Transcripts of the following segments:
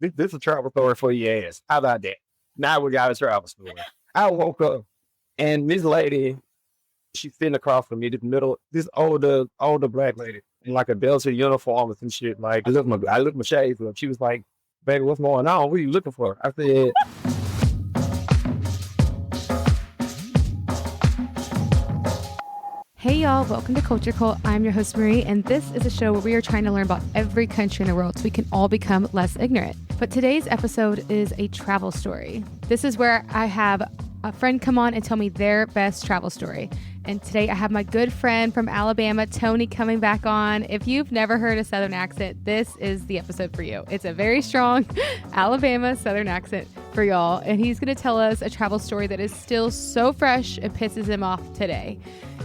This is a travel story for your ass. How about that? Now we got a travel story. I woke up and this lady, she's sitting across from me, this older black lady in like a Delta uniform and some shit. Like I looked my shades up. She was like, "Baby, what's going on? What are you looking for?" I said, Hey y'all, welcome to Culture Cult. I'm your host Marie, and this is a show where we are trying to learn about every country in the world so we can all become less ignorant. But today's episode is a travel story. This is where I have a friend come on and tell me their best travel story. And today I have my good friend from Alabama, Tony, coming back on. If you've never heard a Southern accent, this is the episode for you. It's a very strong Alabama Southern accent for y'all. And he's going to tell us a travel story that is still so fresh it pisses him off today.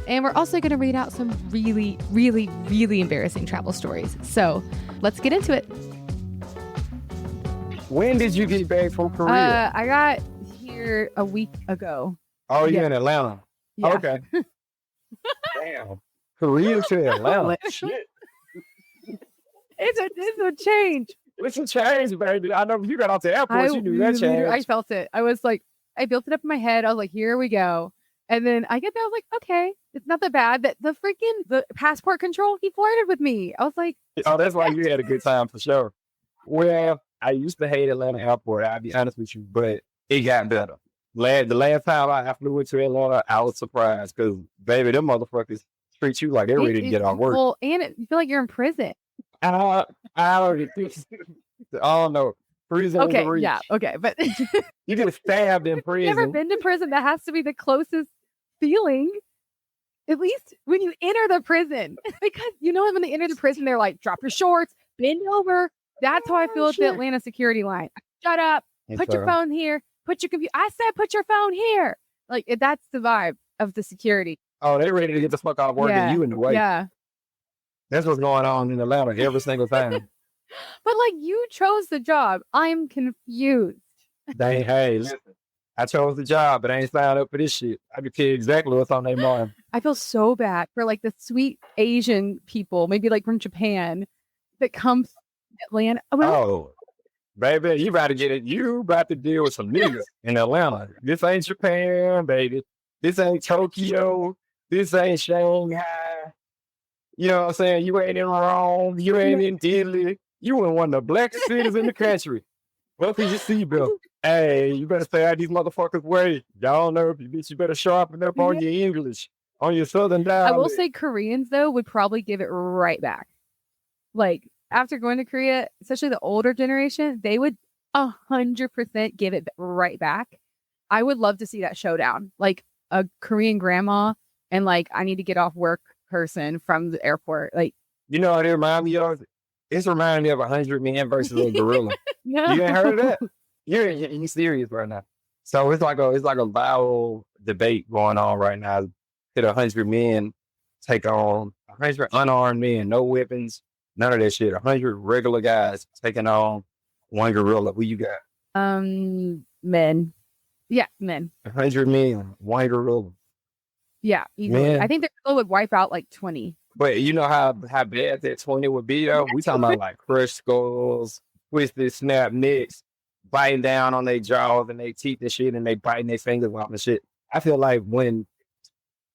And we're also going to read out some really, really, really embarrassing travel stories. So let's get into it. "When did you get back from Korea?" I got here a week ago. Oh, you're in Atlanta. Yeah. Okay. Damn. Korea to Atlanta. Shit. It's a change. It's a change, baby. I know when you got off the airport, you knew that change. I felt it. I was like, I built it up in my head. I was like, here we go. And then I get there. I was like, okay, it's not that bad. That the passport control, he flirted with me. I was like, oh, that's why you had a good time for sure. Well, I used to hate Atlanta airport. I'll be honest with you, but it got better. The last time I flew into Atlanta, I was surprised because, baby, them motherfuckers treat you like they're ready to get off work. Well, and you feel like you're in prison. I don't know. Prison. Okay, yeah, okay, but you get stabbed in prison. Never been to prison. That has to be the closest feeling, at least when you enter the prison, because when they enter the prison, they're like, drop your shorts, bend over. That's how I feel at the Atlanta security line. Shut up. Put your phone here. Put your computer. I said, put your phone here. Like, that's the vibe of the security. Oh, they're ready to get the fuck off work and you in the way. Yeah. That's what's going on in Atlanta every single time. But like, you chose the job. I'm confused. Hey, listen. I chose the job, but I ain't signed up for this shit. I can tell you exactly what's on their mind. I feel so bad for like the sweet Asian people, maybe like from Japan, that comes to Atlanta. Oh, baby, you about to get it. You about to deal with some niggas in Atlanta. This ain't Japan, baby. This ain't Tokyo. This ain't Shanghai. You know what I'm saying? You ain't in Rome. You ain't in Italy. You in one of the blackest cities in the country. Welcome to your seatbelt. Hey, you better stay out these motherfuckers' way. Y'all know if you bitch, you better sharpen up on your English, on your Southern dialect. I will say Koreans, though, would probably give it right back. Like, after going to Korea, especially the older generation, they would 100% give it right back. I would love to see that showdown. Like, a Korean grandma and, like, I need to get off work person from the airport. Like, you know what it reminds me of? It's reminding me of 100 Men versus a gorilla. No. You ain't heard of that? You're serious right now. So it's like a viral debate going on right now. Did 100 men take on 100 unarmed men, no weapons, none of that shit. 100 regular guys taking on one gorilla. Who you got? Men. Yeah, men. 100 men, one gorilla. Yeah, easily. Man. I think the gorilla would wipe out like 20. But you know how bad that 20 would be, though? We talking about like crushed skulls, twisted, snapped necks, biting down on their jaws and their teeth and shit, and they biting their fingers off and shit. I feel like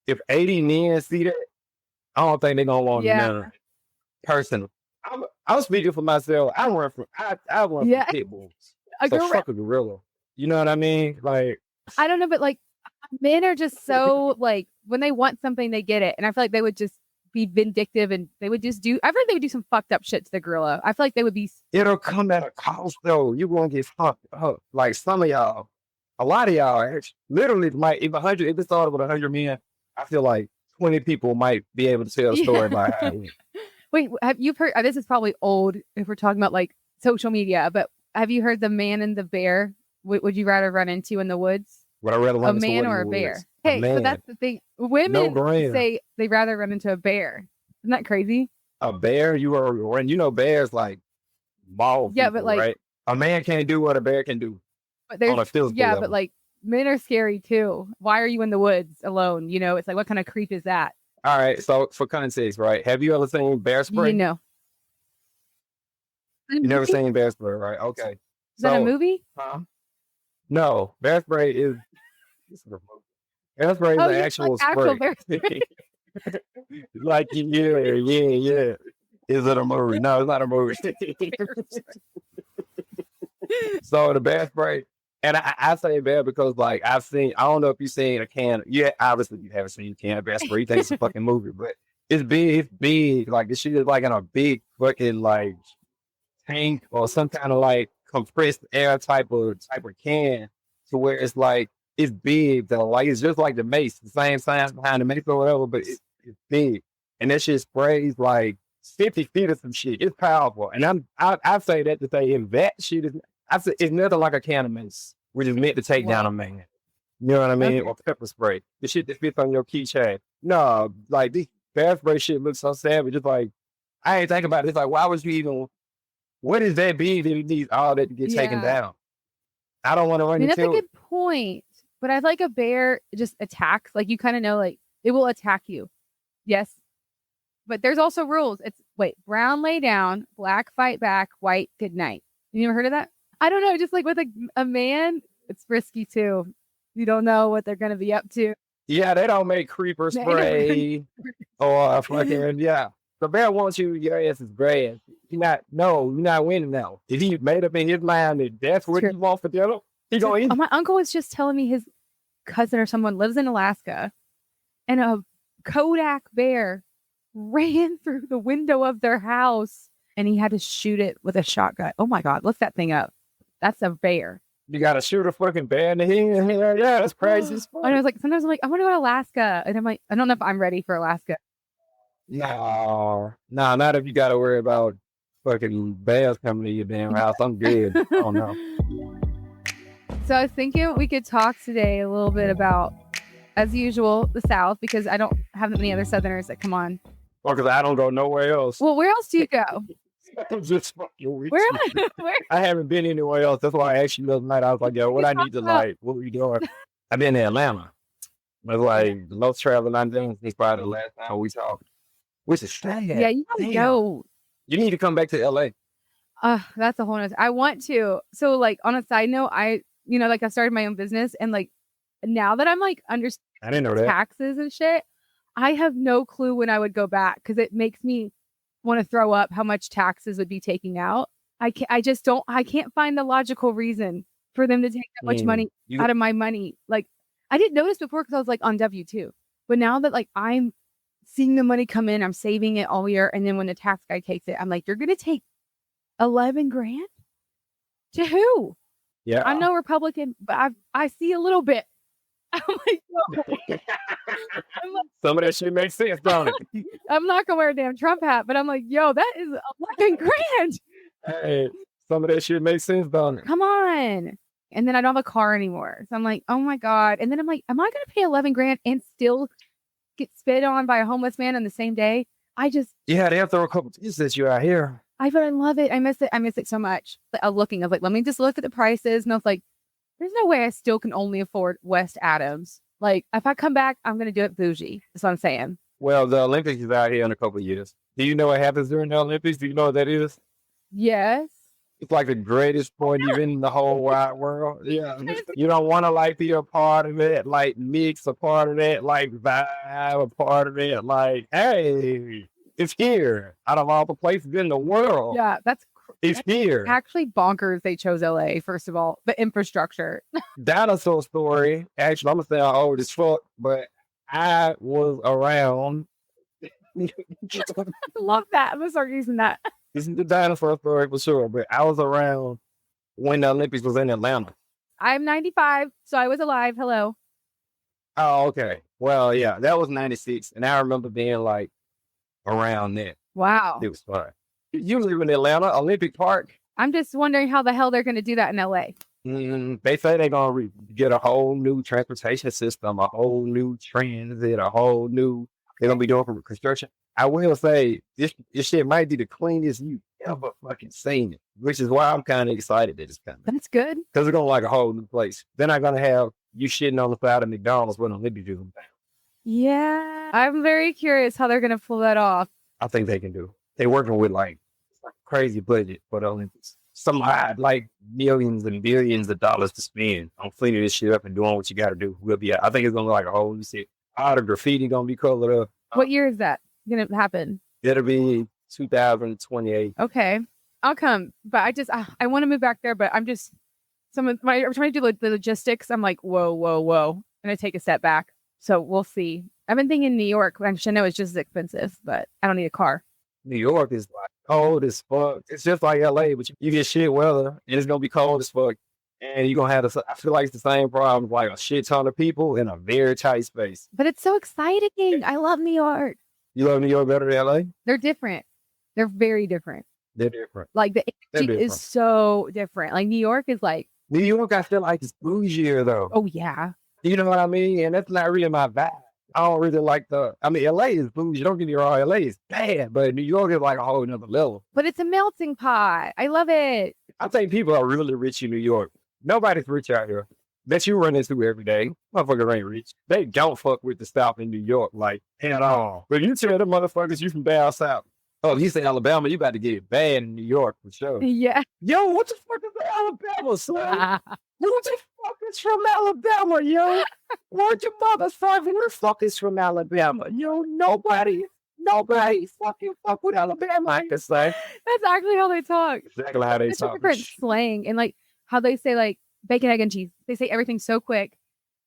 if 80 men see that, I don't think they're gonna want none. Personally, I'm speaking for myself. I run from pit bulls. Fuck a gorilla. You know what I mean? Like, I don't know, but like, men are just so like, when they want something, they get it, and I feel like they would just be vindictive, and they would just do. I feel like they would do some fucked up shit to the gorilla. I feel like they would be. It'll come at a cost, though. You won't get fucked up. Like some of y'all, a lot of y'all, literally, might if it started with 100 men, I feel like 20 people might be able to tell a story about how it went. Wait, have you heard? This is probably old if we're talking about like social media, but have you heard the man and the bear? Would you rather run into in the woods? Would I rather run a man or a bear? Hey, so that's the thing. Women say they'd rather run into a bear. Isn't that crazy? A bear? Bears like ball. Yeah, people, but like, right? A man can't do what a bear can do. But there's, on a physical level. But like, men are scary too. Why are you in the woods alone? It's like, what kind of creep is that? All right. So for context, right? Have you ever seen bear spray? You know. You never seen bear spray, right? Okay. Is that a movie? No, bear spray is bear spray is Oh, an yeah, actual like actual spray. bear Like yeah. Is it a movie? No, it's not a movie. So the bear spray, and I say bear because like I don't know if you've seen a can. Yeah, obviously you haven't seen a can of bear spray. You think it's a fucking movie, but it's big. It's big. Like this shit is like in a big fucking like tank or some kind of like compressed air type of can, to where it's like it's big though. Like it's just like the mace, the same size behind the mace or whatever, but it's big, and that shit sprays like 50 feet of some shit. It's powerful, and I say that to say if that shit is, I say it's nothing like a can of mace, which is meant to take down a man. You know what I mean? Okay. Or pepper spray, the shit that fits on your keychain. No, like this bear spray shit looks so savage. It's like I ain't think about it. It's like why would you even? What is that big that it needs all that to get taken Yeah. down? I don't want to I run mean, that's a into it. good point. But I feel like a bear just attacks. Like you kind of know, like it will attack you. Yes. But there's also rules. It's brown lay down, black fight back, white good night. You ever heard of that? I don't know. Just like with a man, it's risky too. You don't know what they're gonna be up to. Yeah, they don't make creeper spray or fucking The bear wants you. Your ass is grass. You're not winning now. If he made up in his mind that that's what True. you want for dinner, he gonna eat. My uncle was just telling me his cousin or someone lives in Alaska, and a Kodak bear ran through the window of their house, and he had to shoot it with a shotgun. Oh my God, look that thing up. That's a bear. You gotta shoot a fucking bear in the head. Yeah, that's crazy as fuck. And I was like, sometimes I'm like, I want to go to Alaska, and I'm like, I don't know if I'm ready for Alaska. No, not if you gotta worry about fucking bears coming to your damn house. I'm good. Oh no. So I was thinking we could talk today a little bit about, as usual, the South, because I don't have that many other Southerners that come on. Well, because I don't go nowhere else. Well, where else do you go? I'm just fucking with Where you. am I? Where? I haven't been anywhere else. That's why I asked you the other night. I was like, yo, what I need to like, what we doing? I've been in Atlanta. But like the most traveling I'm doing since probably the last time we talked. Which is sad. Yeah, you gotta go. You need to come back to LA. That's a whole nother. I want to. So like on a side note, I started my own business, and like now that I'm like I didn't know that. taxes and shit, I have no clue when I would go back, because it makes me want to throw up how much taxes would be taking out. I can't find the logical reason for them to take that much money out of my money. Like I didn't notice before because I was like on W-2, but now that like I'm seeing the money come in, I'm saving it all year, and then when the tax guy takes it, I'm like, you're gonna take 11 grand to who? Yeah, I'm no Republican, but I see a little bit. I'm like, no. Some of that shit makes sense, don't it? I'm not gonna wear a damn Trump hat, but I'm like, yo, that is 11 grand. Hey, some of that shit makes sense, don't it? Come on. And then I don't have a car anymore. So I'm like, oh my God. And then I'm like, am I gonna pay 11 grand and still get spit on by a homeless man on the same day? Yeah, they have to throw a couple things at you out here. But I love it. I miss it so much. But I was like, let me just look at the prices. And I was like, there's no way I still can only afford West Adams. Like, if I come back, I'm going to do it bougie. That's what I'm saying. Well, the Olympics is out here in a couple of years. Do you know what happens during the Olympics? Do you know what that is? Yes. It's like the greatest point even in the whole wide world. Yeah. You don't want to like be a part of it, like mix a part of that, like vibe a part of it. Like, hey, it's here out of all the places in the world. Yeah, that's here. Actually bonkers they chose LA, first of all. The infrastructure. Dinosaur story. Actually, I'm going to say I'm old as fuck, but I was around. I love that. I'm going to start using that. This is the dinosaur story for sure, but I was around when the Olympics was in Atlanta. I'm 95, so I was alive. Hello. Oh, okay. Well, yeah, that was 96, and I remember being like around that. Wow. It was fun. You live in Atlanta, Olympic Park. I'm just wondering how the hell they're going to do that in LA. They say they're going to get a whole new transportation system, a whole new transit, they're going to be doing for construction. I will say this shit might be the cleanest you ever fucking seen it, which is why I'm kind of excited that it's coming. That's good. Because it's going to like a whole new place. They're not going to have you shitting on the side of McDonald's when Olympics do them down. Yeah. I'm very curious how they're going to pull that off. I think they can do. They're working with like crazy budget for the Olympics. some odd, like millions and billions of dollars to spend on cleaning this shit up and doing what you got to do. We'll be. I think it's gonna be like a whole new city. All the graffiti gonna be colored up. What year is that gonna happen? It'll be 2028. Okay, I'll come, but I want to move back there, but I'm trying to do like the logistics. I'm like, whoa. I'm gonna take a step back. So we'll see. I've been thinking New York, which I know it's just as expensive, but I don't need a car. New York is like cold as fuck. It's just like LA, but you get shit weather and it's gonna be cold as fuck. And you're gonna have I feel like it's the same problem, like a shit ton of people in a very tight space. But it's so exciting. I love New York. You love New York better than LA? They're different. They're very different. They're different. Like the energy is so different. Like New York is like New York, I feel like it's bougier though. Oh yeah. You know what I mean? And that's not really my vibe. I don't really like LA is bougie. Don't get me wrong, LA is bad, but New York is like a whole nother level. But it's a melting pot. I love it. I think people are really rich in New York. Nobody's rich out here that you run into every day. Motherfuckers ain't rich. They don't fuck with the South in New York, like, at all. But you tell them motherfuckers you from down south. Oh, you say Alabama, you about to get it bad in New York for sure. Yeah. Yo, what the fuck is Alabama, son? Who the fuck is from Alabama, yo? Where'd your mother from? Who the fuck is from Alabama? Yo, nobody fucking fuck with Alabama, I can say. That's actually how they talk. Exactly how they It's talk. a different slang and like how they say like bacon, egg, and cheese. They say everything so quick.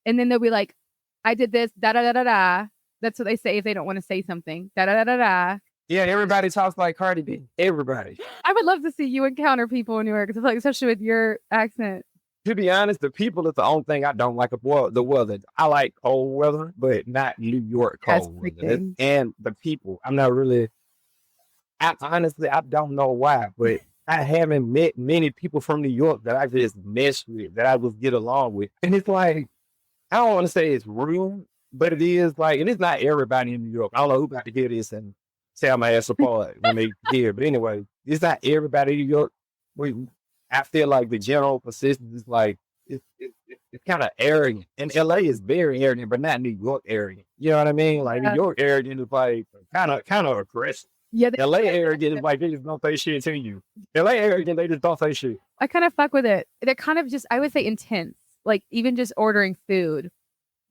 And then they'll be like, I did this, da da da da da. That's what they say if they don't want to say something. Da da da da da. Yeah, everybody talks like Cardi B. Everybody. I would love to see you encounter people in New York, like, especially with your accent. To be honest, the people is the only thing I don't like about the weather. I like cold weather, but not New York cold weather. And the people, I'm not really, honestly, I don't know why, but I haven't met many people from New York that I just mess with, that I would get along with. And it's like, I don't want to say it's rude, but it is like, and it's not everybody in New York. I don't know who about to hear this and tear my ass apart when they hear. But anyway, it's not everybody in New York. I feel like the general persistence is like, it's kind of arrogant. And LA is very arrogant, but not New York arrogant. You know what I mean? Like New York arrogant is like kind of aggressive. Yeah. LA arrogant is like, they just don't say shit to you. LA arrogant, they just don't say shit. I kind of fuck with it. They're kind of just, I would say intense. Like even just ordering food,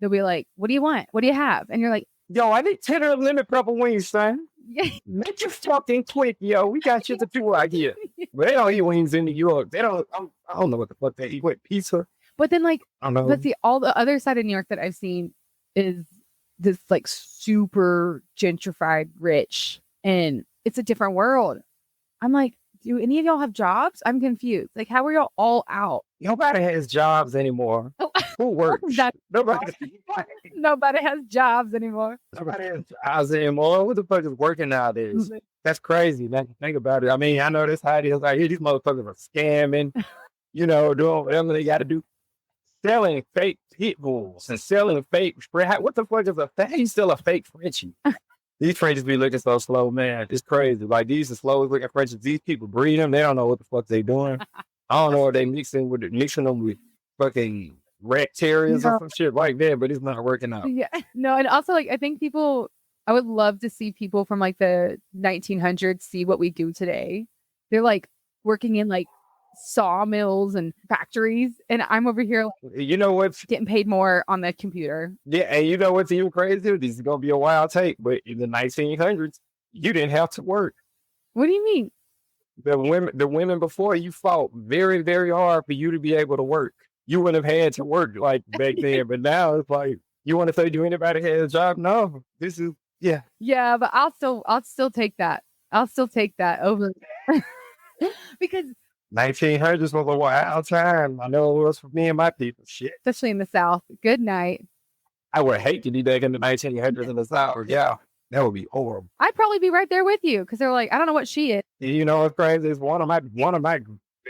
they'll be like, what do you want? What do you have? And you're like, yo, I need 10 of lemon pepper wings, son. Yeah. Make you fucking quick, yo. We got shit to do out here. But they don't eat wings in New York. They don't, I don't know what the fuck they eat. What, pizza? But then like, I don't know. but see, all the other side of New York that I've seen is this like super gentrified rich. And it's a different world. I'm like, do any of y'all have jobs? I'm confused. Like, how are y'all all out? Nobody has jobs anymore. Oh. Who works? Nobody has jobs anymore. Nobody has jobs anymore. Who the fuck is working nowadays? That's crazy, man. Think about it. I mean, I know this how it is. Like, these motherfuckers are scamming, doing whatever they got to do. Selling fake pit bulls and selling fake spread. What the fuck is how you sell a fake Frenchie? These Frenchies be looking so slow, man. It's crazy. Like, these are slow looking Frenchies. These people breed them. They don't know what the fuck they doing. I don't know if they mixing them with fucking rat terriers or some shit like that, but it's not working out. Yeah. No, and also like I think I would love to see people from like the 1900s see what we do today. They're like working in like sawmills and factories, and I'm over here like, you know what's getting paid more on the computer. Yeah, and you know what's even crazier? This is gonna be a wild take, but in the 1900s, you didn't have to work. What do you mean? The women before you fought very, very hard for you to be able to work. You wouldn't have had to work like back then, but now it's like, you want to say, do anybody have a job? No, this is Yeah, but I'll still take that. I'll still take that over because 1900s was a wild time. I know it was for me and my people. Shit, especially in the South. Good night. I would hate to be back in the 1900s in the South. Yeah, that would be horrible. I'd probably be right there with you because they're like, I don't know what she is. You know what's crazy? It's one of my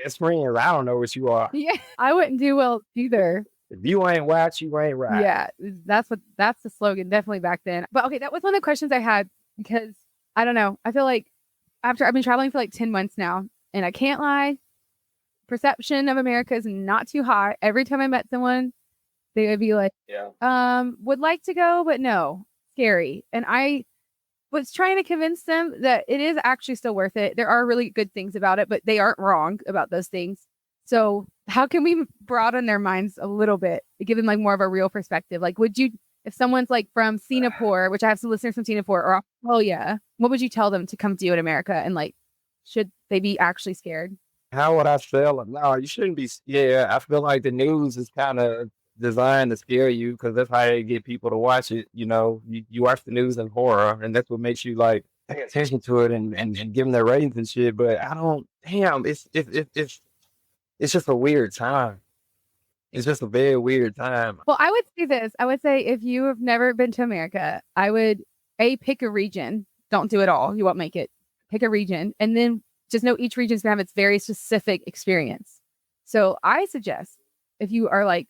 best friends. I don't know what you are. Yeah, I wouldn't do well either. If you ain't white, you ain't right. Yeah, that's the slogan definitely back then. But okay, that was one of the questions I had because I don't know. I feel like after I've been traveling for like 10 months now, and I can't lie, perception of America is not too high. Every time I met someone, they would be like, would like to go, but no, scary. And I was trying to convince them that it is actually still worth it. There are really good things about it, but they aren't wrong about those things. So how can we broaden their minds a little bit, give them like more of a real perspective? Like, would you, if someone's like from Singapore, which I have some listeners from Singapore or Australia, what would you tell them to come do in America? And like, should they be actually scared? How would I feel? No, you shouldn't be. Yeah, I feel like the news is kind of designed to scare you because that's how they get people to watch it. You watch the news and horror, and that's what makes you like pay attention to it and give them their ratings and shit. But I don't. Damn, it's just a weird time. It's just a very weird time. Well, I would say this. I would say if you have never been to America, I would pick a region. Don't do it all. You won't make it. Pick a region, and then just know each region's gonna have its very specific experience. So I suggest if you are like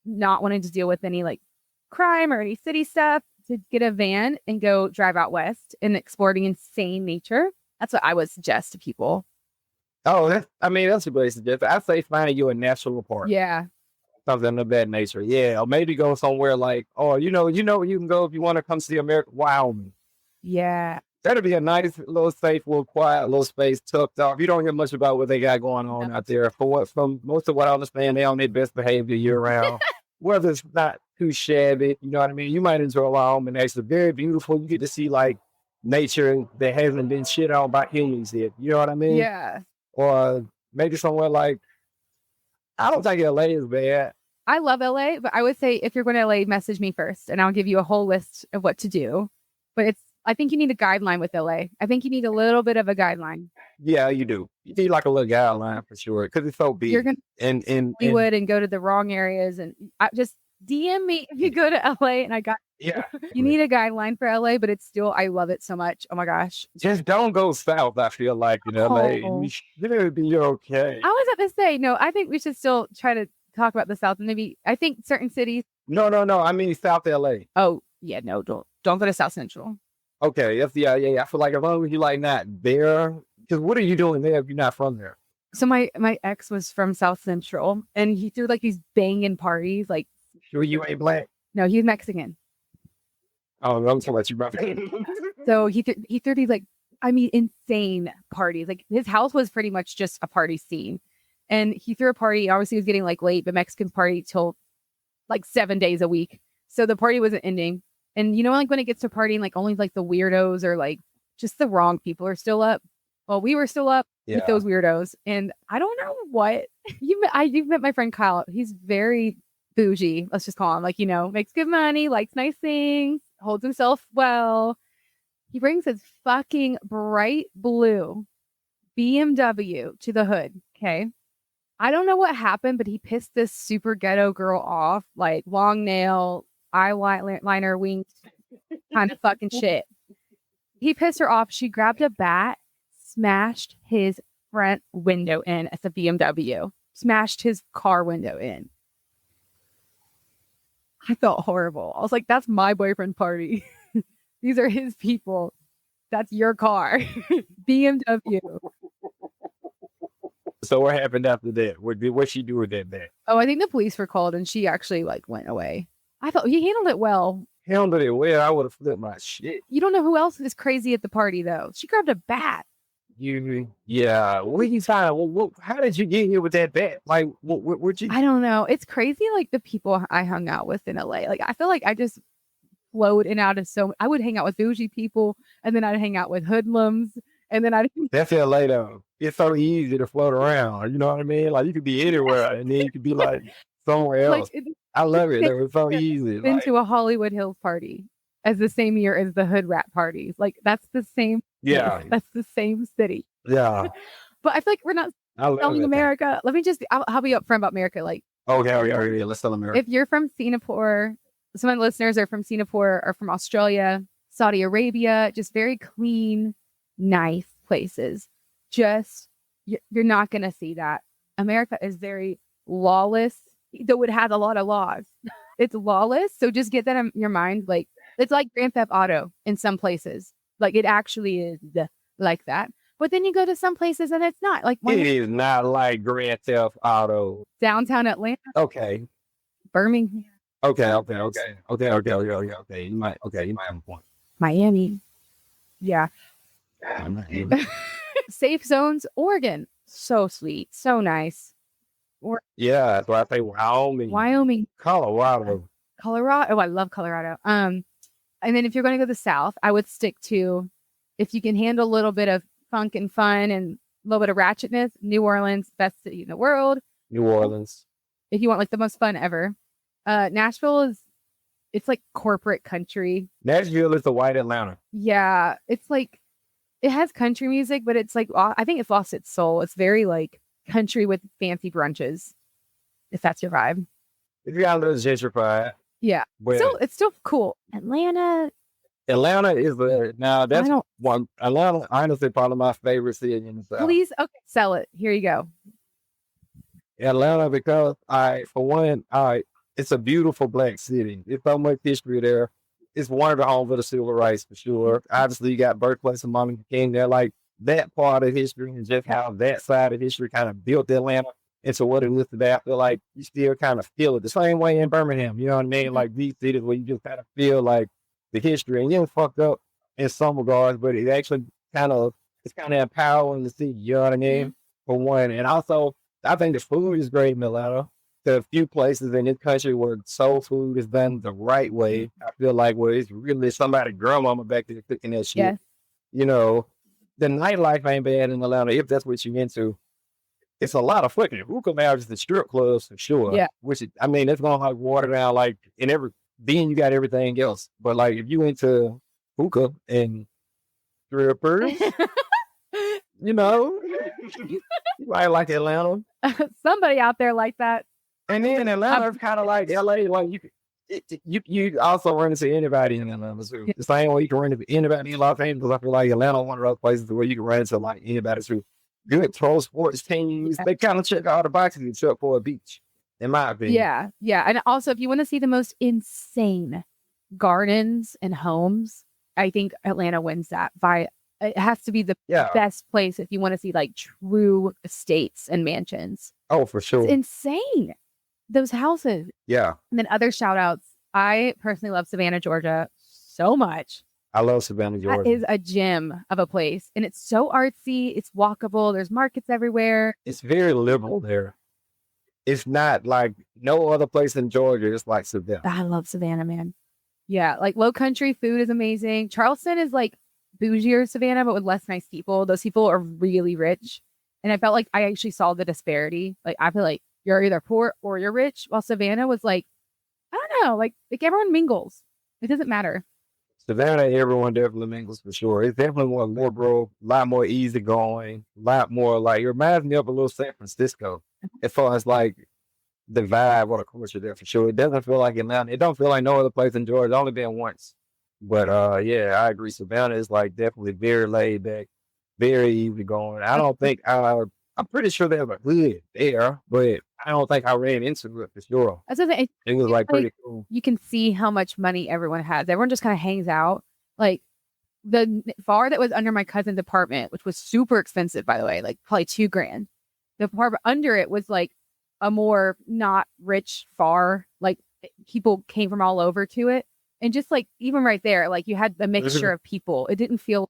not wanting to deal with any like crime or any city stuff, to get a van and go drive out west and explore the insane nature. That's what I would suggest to people. Oh, that's a great suggestion. I say find you a national park. Yeah. Something of that nature. Yeah. Or maybe go somewhere like, you know where you can go if you want to come see America, Wyoming. Yeah. That'd be a nice little safe, little quiet, little space tucked off. You don't hear much about what they got going on out there. From most of what I understand, they on their best behavior year round. Weather it's not too shabby. You know what I mean? You might enjoy Wyoming. It's very beautiful. You get to see like nature that hasn't been shit on by humans yet. You know what I mean? Yeah. Or maybe somewhere like, I don't think LA is bad. I love LA, but I would say if you're going to LA, message me first and I'll give you a whole list of what to do. But I think you need a guideline with LA. I think you need a little bit of a guideline. Yeah, you do. You need like a little guideline for sure because it's so big. You're going to Hollywood and go to the wrong areas, and just DM me if you go to LA and I got you need a guideline for LA, but it's still, I love it so much. Oh my gosh. Just don't go south, I feel like, in LA. It'll be okay. I was about to say, no, I think we should still try to talk about the South and maybe, I think certain cities. No. I mean South LA. Oh, yeah, no, don't go to South Central. Okay, yeah. I feel like as long as you like not there, because what are you doing there if you're not from there? So my ex was from South Central, and he threw like these banging parties. Like, sure you ain't black? No, he's Mexican. Oh, I'm talking about you, brother. So he threw these like, insane parties. Like his house was pretty much just a party scene, and he threw a party. Obviously, he was getting like late, but Mexicans party till like 7 days a week. So the party wasn't ending. And like when it gets to partying, like only like the weirdos or like just the wrong people are still up. Well, we were still up with those weirdos. And I don't know what you've met my friend Kyle. He's very bougie. Let's just call him like, makes good money, likes nice things, holds himself well. He brings his fucking bright blue BMW to the hood. Okay. I don't know what happened, but he pissed this super ghetto girl off, like long nail, eyeliner, wings, kind of fucking shit. He pissed her off. She grabbed a bat, smashed his front window in as a BMW, smashed his car window in. I felt horrible. I was like, that's my boyfriend's party. These are his people. That's your car. BMW. So what happened after that? What she do with that bat? Oh, I think the police were called and she actually like went away. I thought he handled it well. Handled it well. I would have flipped my shit. You don't know who else is crazy at the party though. She grabbed a bat. Yeah. What are you trying? How did you get here with that bat? Like, where'd you? I don't know. It's crazy. Like the people I hung out with in LA. Like I feel like I just flowed in and out of I would hang out with bougie people, and then I'd hang out with hoodlums, and then That's LA though. It's so easy to float around. You know what I mean? Like you could be anywhere, and then you could be like somewhere else. I love it. It was so easy. Been to a Hollywood Hills party as the same year as the hood rat parties. Like that's the same. Yeah, that's the same city. Yeah, but I feel like we're not selling America. Let me I'll be upfront about America. Like, okay, let's sell America. If you're from Singapore, some of the listeners are from Singapore or from Australia, Saudi Arabia, just very clean, nice places. Just you're not gonna see that. America is very lawless. Though it has a lot of laws. It's lawless. So just get that in your mind. Like it's like Grand Theft Auto in some places. Like it actually is like that. But then you go to some places and it's not. Like it is not like Grand Theft Auto. Downtown Atlanta. Okay. Yeah. I'm not even. Safe zones, Oregon. So sweet. So nice. Yeah, that's why I say Wyoming, Colorado. Colorado. Oh, I love Colorado. And then if you're going to go to the South, I would stick to, if you can handle a little bit of funk and fun and a little bit of ratchetness, New Orleans, best city in the world. New Orleans. If you want like the most fun ever. Nashville it's like corporate country. Nashville is the white Atlanta. Yeah. It's like, it has country music, but it's like, I think it's lost its soul. It's very like country with fancy brunches, if that's your vibe. If you got a little gentrified. Yeah. But It's still cool. Atlanta is that's don't- one. Atlanta, honestly, probably my favorite city in the South. Please, okay, sell it. Here you go. Atlanta, because for one, it's a beautiful black city. There's so much history there. It's one of the homes of the civil rights for sure. Obviously, you got birthplace of Martin Luther King there. Like that part of history and just how that side of history kind of built Atlanta into what it is today. I feel like you still kind of feel it the same way in Birmingham. You know what I mean? Like these cities where you just kind of feel like the history, and you fucked up in some regards, but it actually it's kind of empowering to see. You know what I mean? For one, and also I think the food is great in Atlanta. There are a few places in this country where soul food is done the right way. I feel like where it's really somebody grandmama back there cooking that shit. Yes. You know, the nightlife ain't bad in Atlanta if that's what you're into. It's a lot of fucking hookah lounges and strip clubs for sure. Yeah. Which it's gonna like water down like in then you got everything else. But like if you into hookah and strippers, you know, you might like Atlanta. Somebody out there like that. And then Atlanta is kind of like LA. Like you also run into anybody in Atlanta too. The same way you can run into anybody in Los Angeles. I feel like Atlanta is one of those places where you can run into like anybody too. Good pro sports teams. They kind of check all the boxes except for a beach, in my opinion. Yeah. Yeah. And also, if you want to see the most insane gardens and homes, I think Atlanta wins that by. It has to be the best place if you want to see like true estates and mansions. Oh, for sure. It's insane. Those houses. Yeah. And then other shout outs. I personally love Savannah, Georgia so much. I love Savannah, Georgia. That is a gem of a place. And it's so artsy. It's walkable. There's markets everywhere. It's very liberal there. It's not like no other place in Georgia. It's like Savannah. I love Savannah, man. Yeah. Like low country food is amazing. Charleston is like bougier Savannah, but with less nice people. Those people are really rich. And I felt like I actually saw the disparity. Like I feel like you're either poor or you're rich. While Savannah was like, I don't know, like everyone mingles. It doesn't matter. Savannah, everyone definitely mingles for sure. It's definitely more liberal, a lot more easygoing, a lot more like it reminds me of a little San Francisco as far as like the vibe or the culture there for sure. It doesn't feel like Atlanta. It don't feel like no other place in Georgia. It's only been once. But yeah, I agree. Savannah is like definitely very laid back, very easygoing. I don't think I'm pretty sure there's a hood there, but I don't think I ran into it for sure. It was like pretty cool. You can see how much money everyone has. Everyone just kind of hangs out. Like the bar that was under my cousin's apartment, which was super expensive, by the way, like probably $2,000. The bar under it was like a more not rich bar. Like people came from all over to it. And just like even right there, like you had the mixture of people. It didn't feel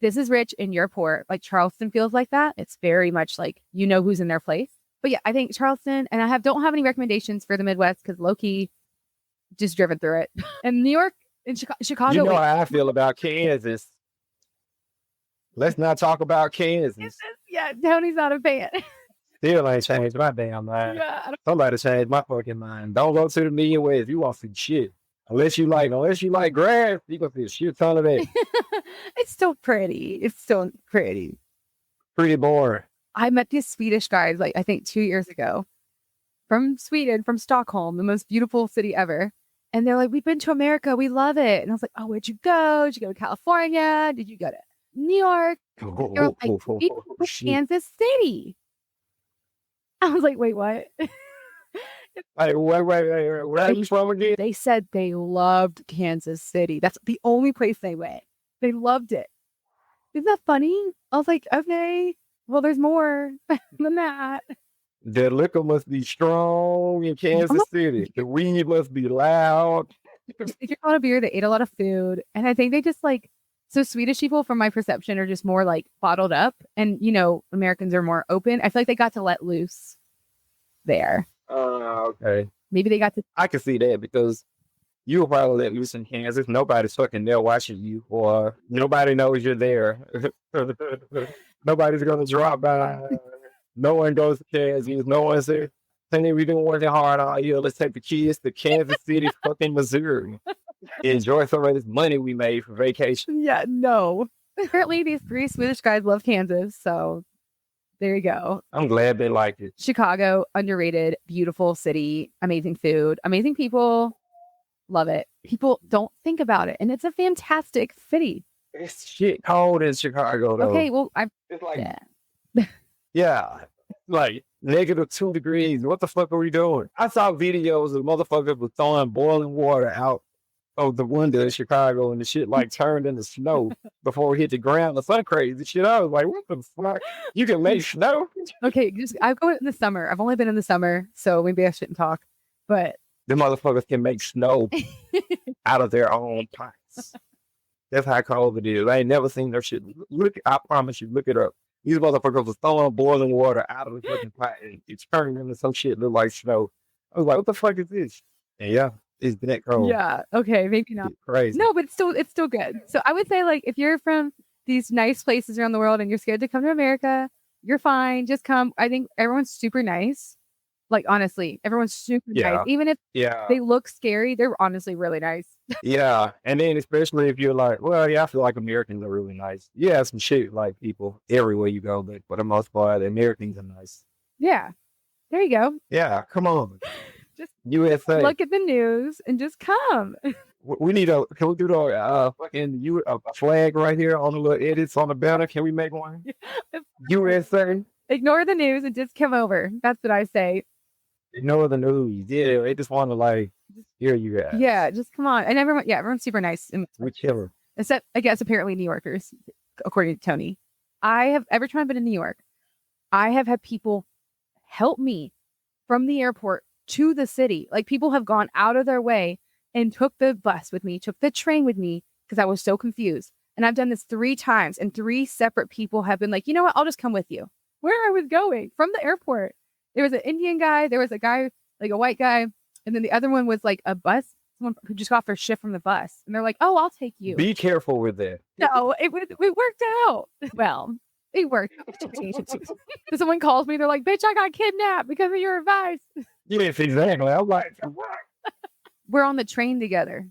this is rich and you're poor. Like Charleston feels like that. It's very much like you know who's in their place. But yeah, I think Charleston, and I don't have any recommendations for the Midwest because low-key just driven through it. And New York and Chicago. You know how I feel about Kansas. Let's not talk about Kansas. Yeah, Tony's not a fan. Still ain't changed my damn mind. Yeah, somebody changed my fucking mind. Don't go to the million ways if you want some shit. Unless you like grass, you gonna see a shit ton of that. It's still pretty. Pretty boring. I met these Swedish guys, like I think 2 years ago, from Sweden, from Stockholm, the most beautiful city ever. And they're like, "We've been to America, we love it." And I was like, "Oh, where'd you go? Did you go to California? Did you go to New York?" They were like, "Kansas City." I was like, "Wait, what?" Wait, where are you from again? They said they loved Kansas City. That's the only place they went. They loved it. Isn't that funny? I was like, okay, well, there's more than that. The liquor must be strong in Kansas City. The weed must be loud. They drank a lot of beer. They ate a lot of food. And I think they just like, So Swedish people, from my perception, are just more like bottled up, and you know, Americans are more open. I feel like they got to let loose there. Okay. Maybe they got to. I can see that because you will probably let loose in Kansas. Nobody's fucking there watching you, or nobody knows you're there. Nobody's gonna drop by. No one goes to Kansas. No one says, "Honey, we've been working hard all year. Let's take the kids to Kansas City, fucking Missouri. Enjoy some of this money we made for vacation." Yeah, no. Apparently, these 3 Swedish guys love Kansas, so there you go. I'm glad they like it. Chicago, underrated, beautiful city, amazing food, amazing people. Love it. People don't think about it, and it's a fantastic city. It's shit cold in Chicago, though. Okay, well, It's like, yeah. yeah, like -2 degrees. What the fuck are we doing? I saw videos of motherfuckers with throwing boiling water out of the window in Chicago, and the shit like turned into snow before it hit the ground. Or some crazy shit. I was like, what the fuck? You can make snow? Okay, I go in the summer. I've only been in the summer, so maybe I shouldn't talk. But The motherfuckers can make snow out of their own pots. That's how cold it is. I ain't never seen their shit. Look, I promise you, look it up. These motherfuckers was throwing boiling water out of the fucking pot, and it turned into some shit that looked like snow. I was like, what the fuck is this? And yeah, it's that cold. yeah, okay, maybe not. It's crazy. No, but it's still good. So I would say, like, if you're from these nice places around the world and you're scared to come to America, you're fine. Just come. I think everyone's super nice. Like, honestly, everyone's super Yeah. nice. Even if Yeah. they look scary, they're honestly really nice. Yeah. And then especially if you're like, well, yeah, I feel like Americans are really nice. You have some shit like people everywhere you go, but for the most part, the Americans are nice. Yeah. There you go. Yeah, come on. Just USA. look at the news and just come. We need can we do the fucking a flag right here on the little edits on the banner? Can we make one? USA. Ignore the news and just come over. That's what I say. Ignore the news. Yeah, they just want to like hear you guys. Yeah, just come on. And everyone's super nice. We're chilling. Except, I guess, apparently New Yorkers, according to Tony. Every time I've been in New York, I have had people help me from the airport to the city. Like, people have gone out of their way and took the bus with me, took the train with me, because I was so confused. And I've done this 3 times, and 3 separate people have been like, you know what, I'll just come with you. Where I was going from the airport. There was an Indian guy, there was a guy, like a white guy, and then the other one was like a bus, someone who just got off their shift from the bus. And they're like, oh, I'll take you. Be careful with that. No, it worked out. Well, it worked out. So someone calls me, they're like, bitch, I got kidnapped because of your advice. Yes, exactly. I'm like, what? We're on the train together.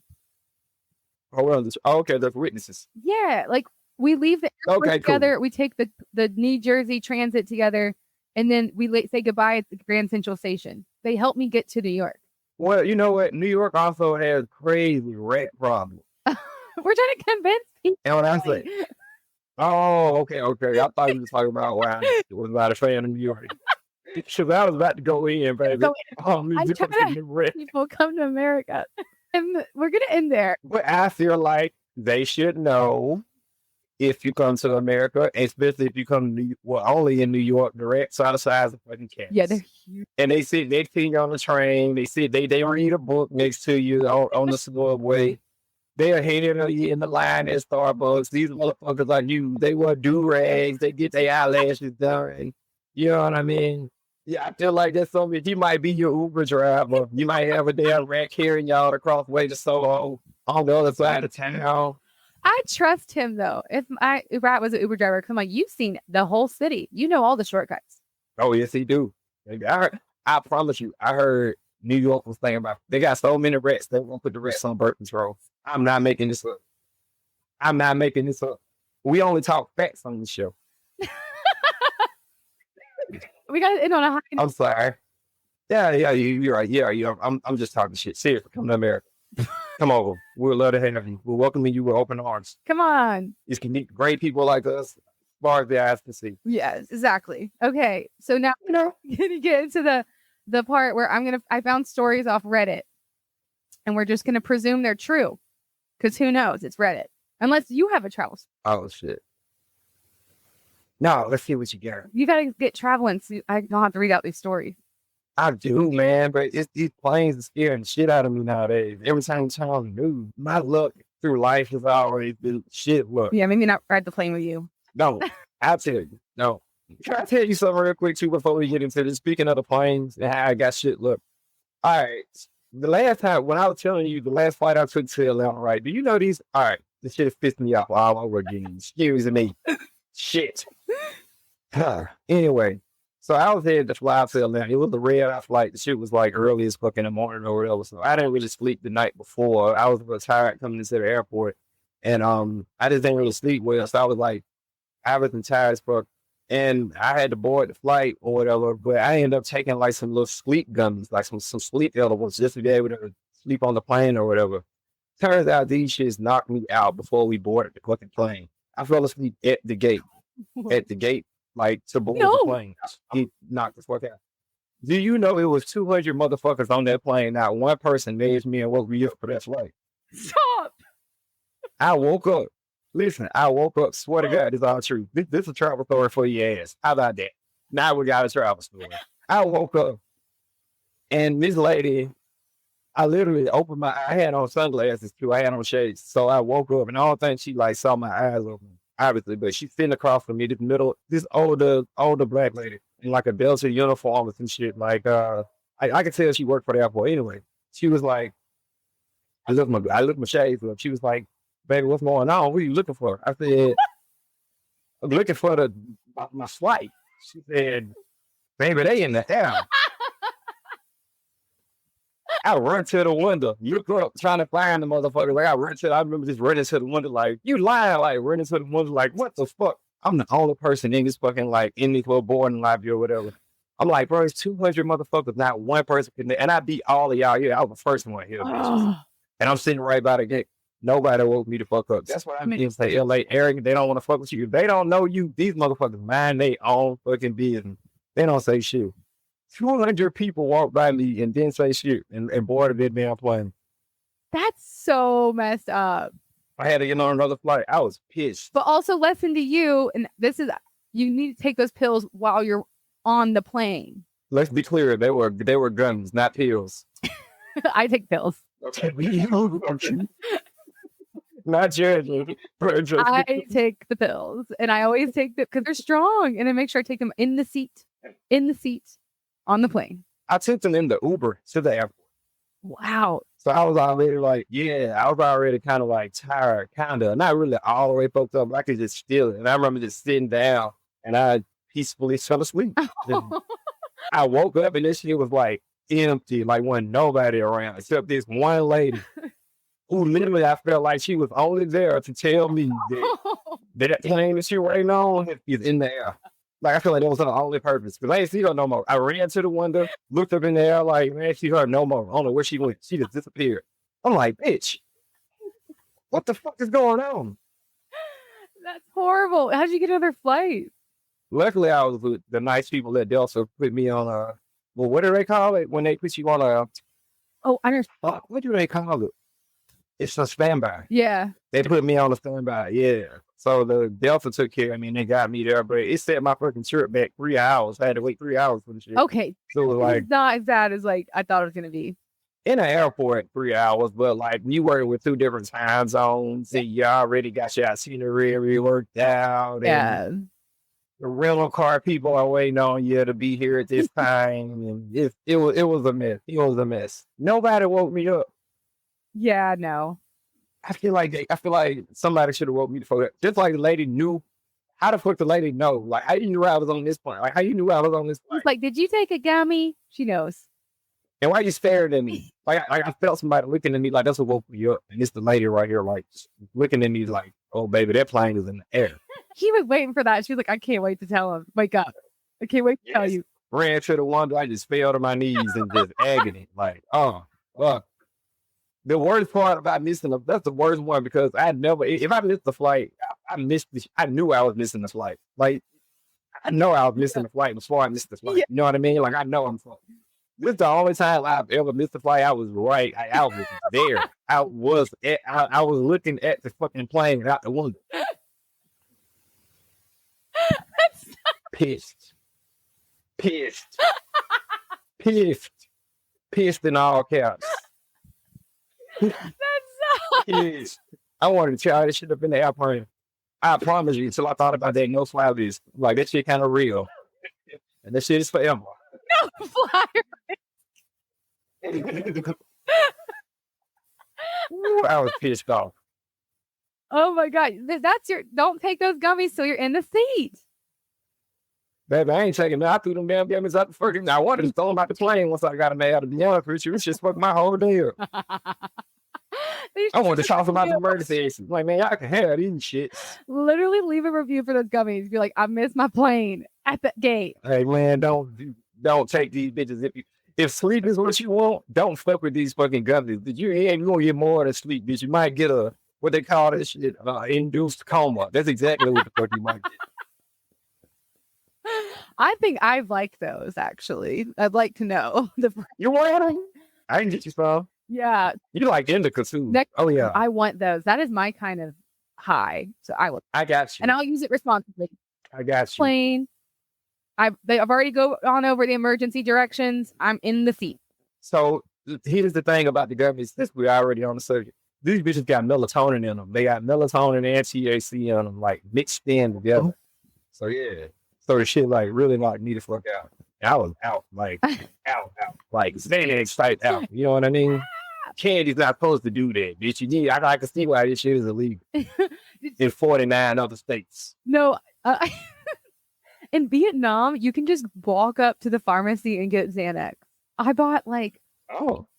Oh, well, okay, there's witnesses. Yeah, like, we leave the airport Okay, cool. together. We take the New Jersey transit together, and then we say goodbye at the Grand Central Station. They helped me get to New York. Well, you know what? New York also has crazy wreck problems. We're trying to convince people. And when I say, oh, okay. I thought you were talking about why I was not a fan of New York. Because I was about to go in, baby. I'm trying to people come to America. And we're going to end there. But I feel like they should know if you come to America, especially if you come to only in New York, direct side of size of fucking cats. Yeah, they're huge. And they sit next to you on the train. They sit, they read a book next to you on the subway. They are hating on you in the line at Starbucks. These motherfuckers like you, they wear do-rags. They get their eyelashes done. You know what I mean? Yeah, I feel like that's something. You might be your Uber driver. You might have a damn rat carrying y'all across the way to Soho on the other side of town. I trust him, though. If I was an Uber driver, come on, you've seen the whole city. You know all the shortcuts. Oh, yes, he do. I promise you, I heard New York was thinking about, they got so many rats, they won't put the rats on birth control. I'm not making this up. We only talk facts on this show. We got to end on a high note. I'm sorry. Yeah, you're right. Yeah, I'm just talking shit. Seriously, come to America. Come over. We'd love to have you. We're welcoming you with open arms. Come on. You can meet great people like us, as far as the eyes can see. Yes, exactly. Okay, so now we're gonna get into the part where I found stories off Reddit, and we're just gonna presume they're true, because who knows? It's Reddit. Unless you have a travel story. Oh shit. No, let's see what you got. You gotta get traveling, so I don't have to read out these stories. I do, man, but it's these planes are scaring the shit out of me nowadays. Every time you turn on the news, my luck through life has always been shit. Look, Yeah, maybe not ride the plane with you. no, absolutely no. Can I tell you something real quick too before we get into this? Speaking of the planes and how I got shit. Look, all right. The last time when I was telling you the last flight I took to Atlanta, right? Do you know these? All right, this shit is pissing me off all over again. Excuse me. Shit. Anyway, so I was headed to fly to Atlanta. It was the red eye flight. The shit was like early as fuck in the morning or whatever. So I didn't really sleep the night before. I was real tired coming into the airport. And I just didn't really sleep well. So I was like, I was tired as fuck. And I had to board the flight or whatever. But I ended up taking like some little sleep gummies, like some sleep edibles just to be able to sleep on the plane or whatever. Turns out these shits knocked me out before we boarded the fucking plane. I fell asleep at the gate. Like to board the plane. He knocked the fuck out. Do you know it was 200 motherfuckers on that plane? Not one person made me and woke me up for that flight. Stop. I woke up. Listen, I woke up. Swear to God, it's all true. This is a travel story for your ass. How about that? Now we got a travel story. I woke up and this lady, I literally opened I had on sunglasses too. I had on shades. So I woke up and I don't think she like saw my eyes open, obviously, but she's sitting across from me, this older black lady in like a Delta uniform or some shit. Like I could tell she worked for the airport anyway. She was like, I looked my shades up. She was like, baby, what's going on? What are you looking for? I said, I'm looking for my flight. She said, baby, they in the air. I run to the window, look up, trying to find the motherfucker. Like I remember just running to the window, like, you lying, like running to the window, like, what the fuck? I'm the only person in this fucking, like, in this little boarding lobby or whatever. I'm like, bro, it's 200 motherfuckers, not one person can, and I beat all of y'all here. I was the first one here, bitches. And I'm sitting right by the gate. Nobody woke me the fuck up. That's what I mean. Say LA arrogant. They don't want to fuck with you. If they don't know you, these motherfuckers mind their own fucking business. They don't say shit. 200 people walked by me and didn't say shit and boarded that damn plane. That's so messed up. I had to get on another flight. I was pissed. But also lesson to you, and this is, you need to take those pills while you're on the plane. Let's be clear. They were guns, not pills. I take pills. Okay. Not judging. I take the pills, and I always take them because they're strong, and I make sure I take them in the seat on the plane. I took them in the Uber to the airport. Wow. So I was already like, I was already kind of like tired, not really all the way fucked up, but I could just feel it. And I remember just sitting down and I peacefully fell asleep. I woke up and this shit was like empty, like wasn't nobody around except this one lady who literally I felt like she was only there to tell me that plane that she waiting on is in the air. Like, I feel like that was her only purpose. Because I ain't see her no more. I ran to the window, looked up in the air, like, man, see her no more. I don't know where she went. She just disappeared. I'm like, bitch, what the fuck is going on? That's horrible. How'd you get another flight? Luckily, I was with the nice people at Delta put me on well, what do they call it? When they put you on I understand. What do they call it? It's a standby. Yeah. They put me on a standby, yeah. So the Delta took care of me and they got me there, but it set my fucking trip back 3 hours. I had to wait 3 hours for the shit. Okay. So it was like, it's not as bad as like I thought it was gonna be. In an airport, 3 hours, but like you work with 2 different time zones and you already got your itinerary worked out. Yeah. The rental car people are waiting on you to be here at this time. And it was a mess. It was a mess. Nobody woke me up. Yeah, no. I feel like somebody should have woke me before that. Just like the lady knew. How the fuck the lady know? Like, how you knew I was on this plane? Like, how you knew I was on this plane? It's like, did you take a gummy? She knows. And why you staring at me? Like I felt somebody looking at me like that's what woke me up. And it's the lady right here, like looking at me like, oh baby, that plane is in the air. He was waiting for that. She was like, I can't wait to tell him. Wake up. I can't wait to tell you. Ran to the window. I just fell to my knees and just agony. Like, oh, fuck. The worst part about missing that's the worst one because if I missed the flight, I knew I was missing the flight. Like, I know I was missing the flight before I missed the flight. Yeah. You know what I mean? Like, I know I'm fucked. This is the only time I've ever missed the flight. I was right. I was there. I was looking at the fucking plane out the window. Pissed in all caps. That's so Pissed. I wanted to try this shit up in the airplane. I promise you, until I thought about that no fly list. Like, that shit kind of real. And that shit is forever. No flyer. Ooh, I was pissed off. Oh my God. That's don't take those gummies till you're in the seat. Baby, I ain't taking that. I threw them damn gummies out the first. I wanted to throw them out the plane once I got them out of the young creature. It's just fucked my whole day up. I wanted to toss them out the emergency exit. Like, man, y'all can have these shit. Literally leave a review for those gummies. Be like, I missed my plane at the gate. Hey, man, don't take these bitches. If sleep is what you want, don't fuck with these fucking gummies. You ain't gonna get more than sleep, bitch. You might get what they call this shit, induced coma. That's exactly what the fuck you might get. I think I've liked those, actually. I'd like to know. You want them? I can get you some. Yeah. You like indica too. Oh, yeah. I want those. That is my kind of high. So I got you. And I'll use it responsibly. I got you. Plane. I've already gone over the emergency directions. I'm in the seat. So here's the thing about the gummies. This we're already on the subject. These bitches got melatonin in them. They got melatonin and THC in them, like mixed in together. So yeah. So the shit like really like need to fuck out. I was out, like out, like Xanax type out. You know what I mean? Candy's not supposed to do that, bitch. I can see why this shit is illegal in 49 other states. No, in Vietnam, you can just walk up to the pharmacy and get Xanax. I bought like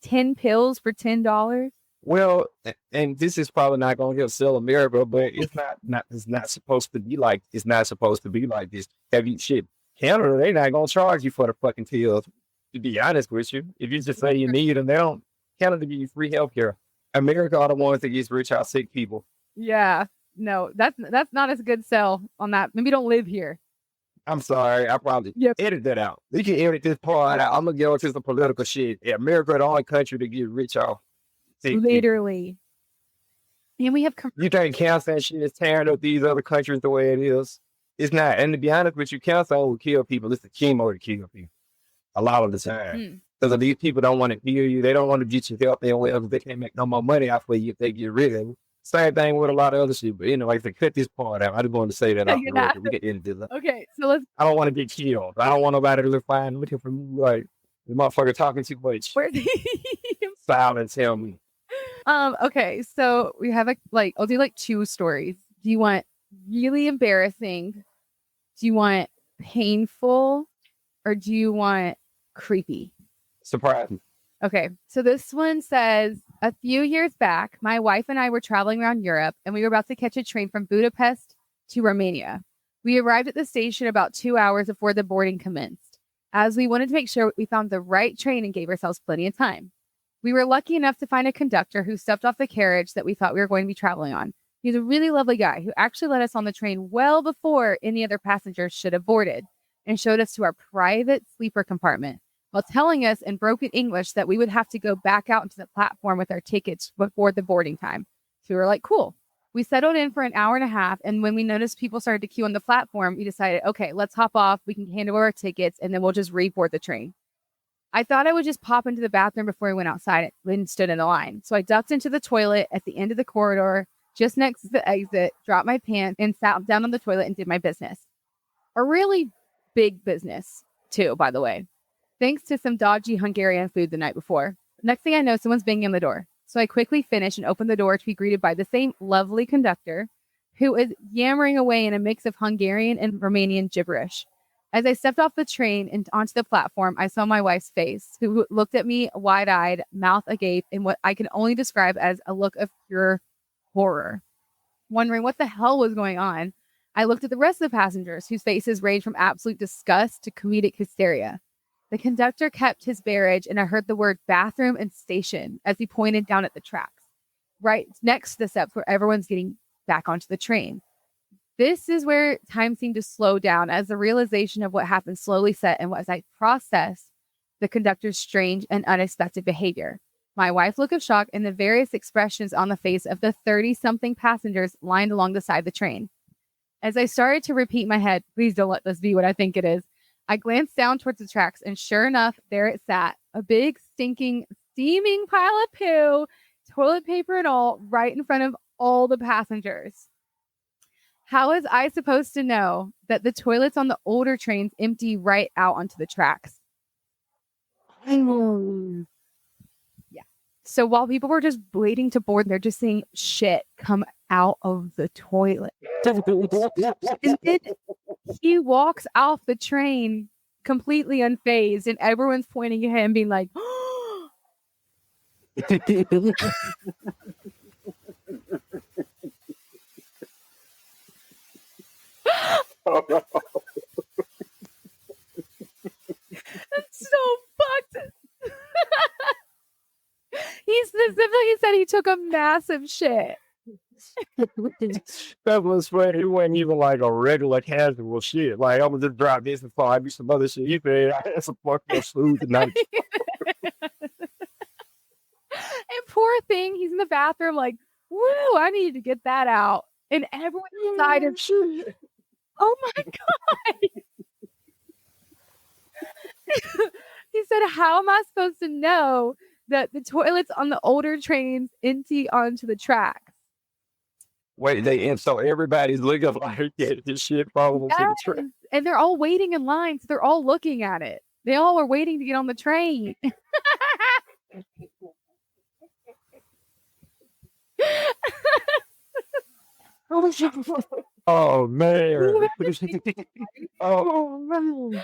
10 pills for $10. Well, and this is probably not going to help sell America, but it's not supposed to be like, it's not supposed to be like this. Canada, they're not going to charge you for the fucking pills, to be honest with you. If you just say you need them, they don't, Canada give you free healthcare. America are the ones that gets rich out sick people. Yeah, no, that's not as good sell on that. Maybe don't live here. I'm sorry, I probably edit that out. You can edit this part out. I'm going to get into some political shit. America the only country to get rich off. Literally. And we have... You think cancer and shit is tearing up these other countries the way it is? It's not. And to be honest with you, cancer will kill people. It's the chemo to kill people. A lot of the time. Because these people don't want to heal you. They don't want to get you healthy and whatever. They can't make no more money off of you if they get rid of it. Same thing with a lot of other shit. But like to cut this part out, I just wanted to say that off the record. We get into that. Okay, so let's... I don't want to get killed. I don't want nobody to look fine looking for me like the motherfucker talking too much. Where's he? Silence him. Okay, so we have I'll do like 2 stories. Do you want really embarrassing? Do you want painful? Or do you want creepy? Surprising. Okay, so this one says, a few years back, my wife and I were traveling around Europe and we were about to catch a train from Budapest to Romania. We arrived at the station about 2 hours before the boarding commenced, as we wanted to make sure we found the right train and gave ourselves plenty of time. We were lucky enough to find a conductor who stepped off the carriage that we thought we were going to be traveling on. He's a really lovely guy who actually let us on the train well before any other passengers should have boarded and showed us to our private sleeper compartment while telling us in broken English that we would have to go back out into the platform with our tickets before the boarding time. So we were like, cool. We settled in for an hour and a half, and when we noticed people started to queue on the platform, we decided, okay, let's hop off. We can hand over our tickets, and then we'll just reboard the train. I thought I would just pop into the bathroom before we went outside and stood in the line. So I ducked into the toilet at the end of the corridor, just next to the exit, dropped my pants, and sat down on the toilet and did my business. A really big business, too, by the way. Thanks to some dodgy Hungarian food the night before. Next thing I know, someone's banging on the door. So I quickly finish and open the door to be greeted by the same lovely conductor who is yammering away in a mix of Hungarian and Romanian gibberish. As I stepped off the train and onto the platform, I saw my wife's face, who looked at me wide-eyed, mouth agape, in what I can only describe as a look of pure horror. Wondering what the hell was going on, I looked at the rest of the passengers, whose faces ranged from absolute disgust to comedic hysteria. The conductor kept his bearage, and I heard the word bathroom and station as he pointed down at the tracks, right next to the steps where everyone's getting back onto the train. This is where time seemed to slow down as the realization of what happened slowly set and as I processed the conductor's strange and unexpected behavior. My wife's look of shock and the various expressions on the face of the 30-something passengers lined along the side of the train. As I started to repeat in my head, please don't let this be what I think it is, I glanced down towards the tracks, and sure enough, there it sat, a big, stinking, steaming pile of poo, toilet paper and all, right in front of all the passengers. How is I supposed to know that the toilets on the older trains empty right out onto the tracks? Yeah. So while people were just waiting to board, they're just seeing shit come out of the toilet. And then he walks off the train completely unfazed, and everyone's pointing at him, being like, "That's so fucked." He specifically said he took a massive shit. That was funny. It wasn't even like a regular casual shit. Like, I'm gonna just drop this and I do some other shit. He said, I had some fucking food tonight. And poor thing, he's in the bathroom like, woo, I needed to get that out. And everyone inside of shit. Oh my God. He said, how am I supposed to know that the toilets on the older trains empty onto the tracks? Wait, and so everybody's looking like this shit falling to the train. And they're all waiting in line, so they're all looking at it. They all are waiting to get on the train. Oh man. Oh man.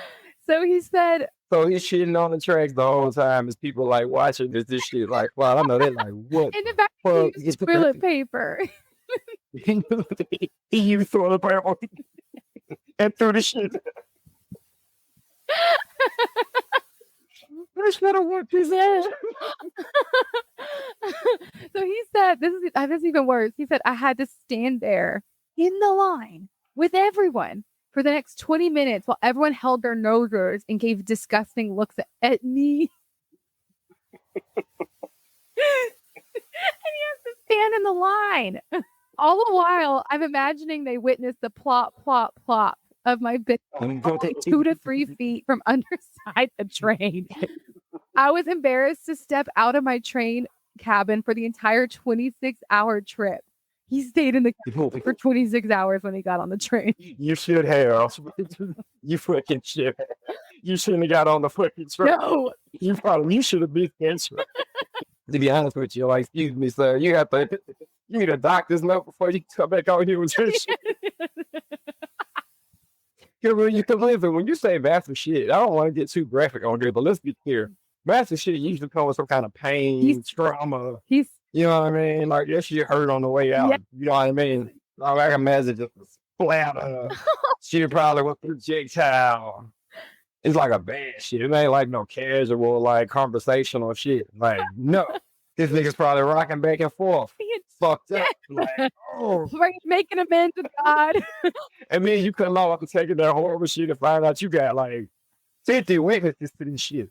So he said. So he's shitting on the tracks the whole time as people like watching this shit. Like, well, I know they're like, what? In the back, he used toilet paper. He used toilet paper and threw the shit. That's not a work his ass. So he said, this is even worse. He said, I had to stand there in the line with everyone for the next 20 minutes while everyone held their noses and gave disgusting looks at me. And he has to stand in the line. All the while, I'm imagining they witnessed the plop, plop, plop of my bitch 2 to 3 feet from underside the train. I was embarrassed to step out of my train cabin for the entire 26-hour trip. He stayed in the cabin for 26 hours when he got on the train. You should have. You fucking shit. You shouldn't have got on the fucking train. No. You should have been cancer. To be honest with you, like, excuse me, sir, you need a doctor's note before you come back out here with this shit. When you say massive shit, I don't want to get too graphic on here, but let's be clear. Massive shit usually comes with some kind of pain, trauma. You know what I mean? Like, that shit hurt on the way out. Yeah. You know what I mean? Like, I can imagine just a splatter. She probably was a projectile. It's like a bad shit. It ain't like no casual, like, conversational shit. Like, no. This nigga's probably rocking back and forth. Fucked up. Like, oh. Making amends with God. And then you come out after taking that horrible shit and find out you got like 50 witnesses to this shit.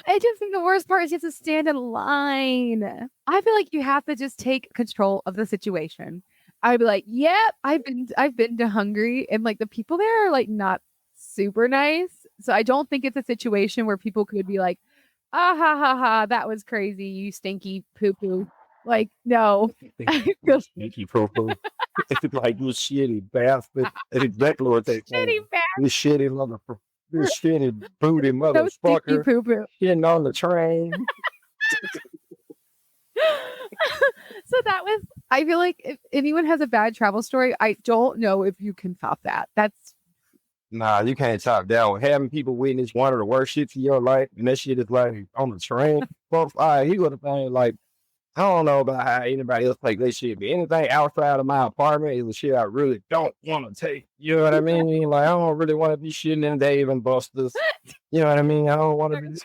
I just think the worst part is you have to stand in line. I feel like you have to just take control of the situation. I'd be like, yep, I've been to Hungary, and like the people there are like not super nice. So I don't think it's a situation where people could be like, ah ha ha ha, that was crazy, you stinky poo poo. Like, no. Stinky poo poo. It's like you shitty bastard. That's exactly what they call it. You shitty motherfucker. You shitty booty motherfucker. Poo poo. Getting on the train. So that was, I feel like if anyone has a bad travel story, I don't know if you can top that. Nah, you can't top that one. Having people witness one of the worst shits in your life, and that shit is like on the train. Well, he would have been like, I don't know about how anybody else take this shit, but anything outside of my apartment is the shit I really don't want to take. You know what I mean? Like, I don't really want to be shitting in Dave and Buster's. You know what I mean? I don't want to be.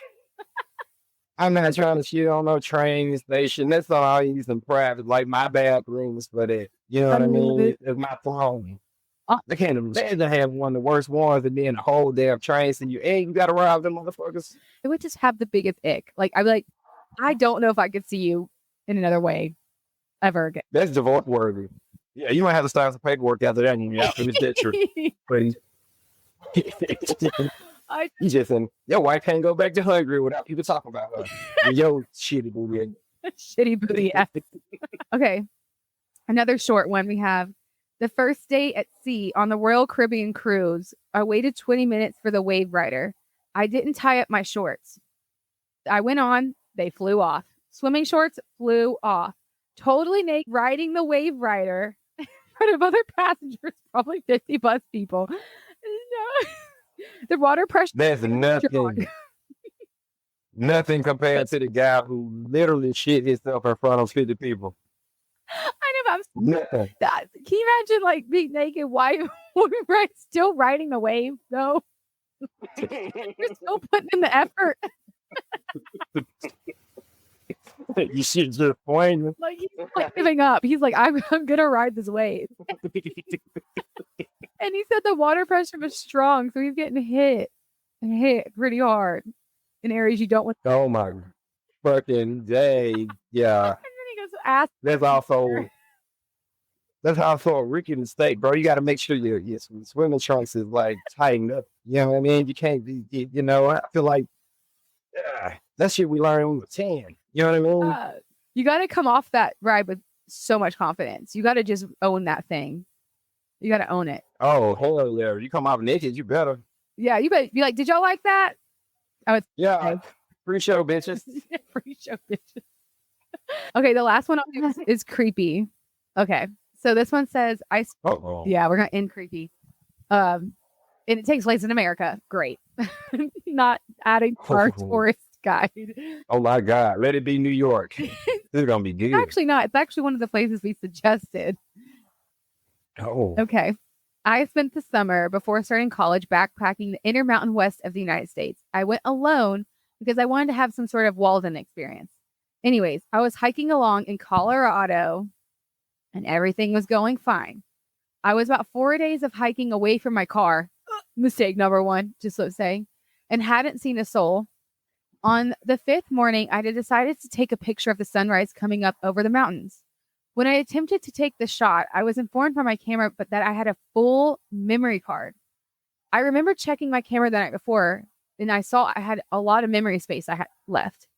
I'm not trying to shit on no train station. That's all I use in private, like my bathrooms for that. You know what I mean? It's my throne. I can't imagine to have one of the worst ones and then the whole damn train and you got to rob them motherfuckers. It would just have the biggest ick. Like, I'd be like, I don't know if I could see you in another way ever again. That's divorce worthy. Yeah, you might have to start some paperwork after that and yeah, it was that true. But you just your wife can't go back to Hungary without people talking about her. Yo, shitty booty. Shitty booty ass. Okay. Another short one we have. The first day at sea on the Royal Caribbean cruise. I waited 20 minutes for the wave rider. I didn't tie up my shorts. I went on. They flew off. Swimming shorts flew off. Totally naked, riding the wave rider in front of other passengers, probably 50 bus people. No. The water pressure. That's nothing compared to the guy who literally shit himself in front of 50 people. I know, Nothing. can you imagine like being naked white right still riding the wave? No. You're still putting in the effort. You should just point. Like he's like giving up. He's like, I'm gonna ride this wave. And he said the water pressure was strong, so he's getting hit pretty hard in areas you don't want. Oh my fucking day. Yeah. And then he goes, ask. That's also a Ricky mistake, bro. You got to make sure your swimming trunks is like tightened up. You know what I mean? You can't be, you know, I feel like that shit we learned when we were 10. You know what I mean? You got to come off that ride with so much confidence. You got to just own that thing. You got to own it. Oh, hell yeah. You come off naked, you better. Yeah, you better be like, did y'all like that? Free show, bitches. Free show, bitches. Okay, the last one is creepy. Okay, so this one says, yeah, we're going to end creepy. And it takes place in America. Great. Not adding to our tourist guide. Oh my God. Let it be New York. This is going to be good. Actually not. It's actually one of the places we suggested. Oh. Okay. I spent the summer before starting college backpacking the inner mountain west of the United States. I went alone because I wanted to have some sort of Walden experience. Anyways, I was hiking along in Colorado and everything was going fine. I was about 4 days of hiking away from my car. Mistake number one, just so saying, and hadn't seen a soul. On the 5th morning, I decided to take a picture of the sunrise coming up over the mountains. When I attempted to take the shot, I was informed by my camera that I had a full memory card. I remember checking my camera the night before, and I saw I had a lot of memory space I had left.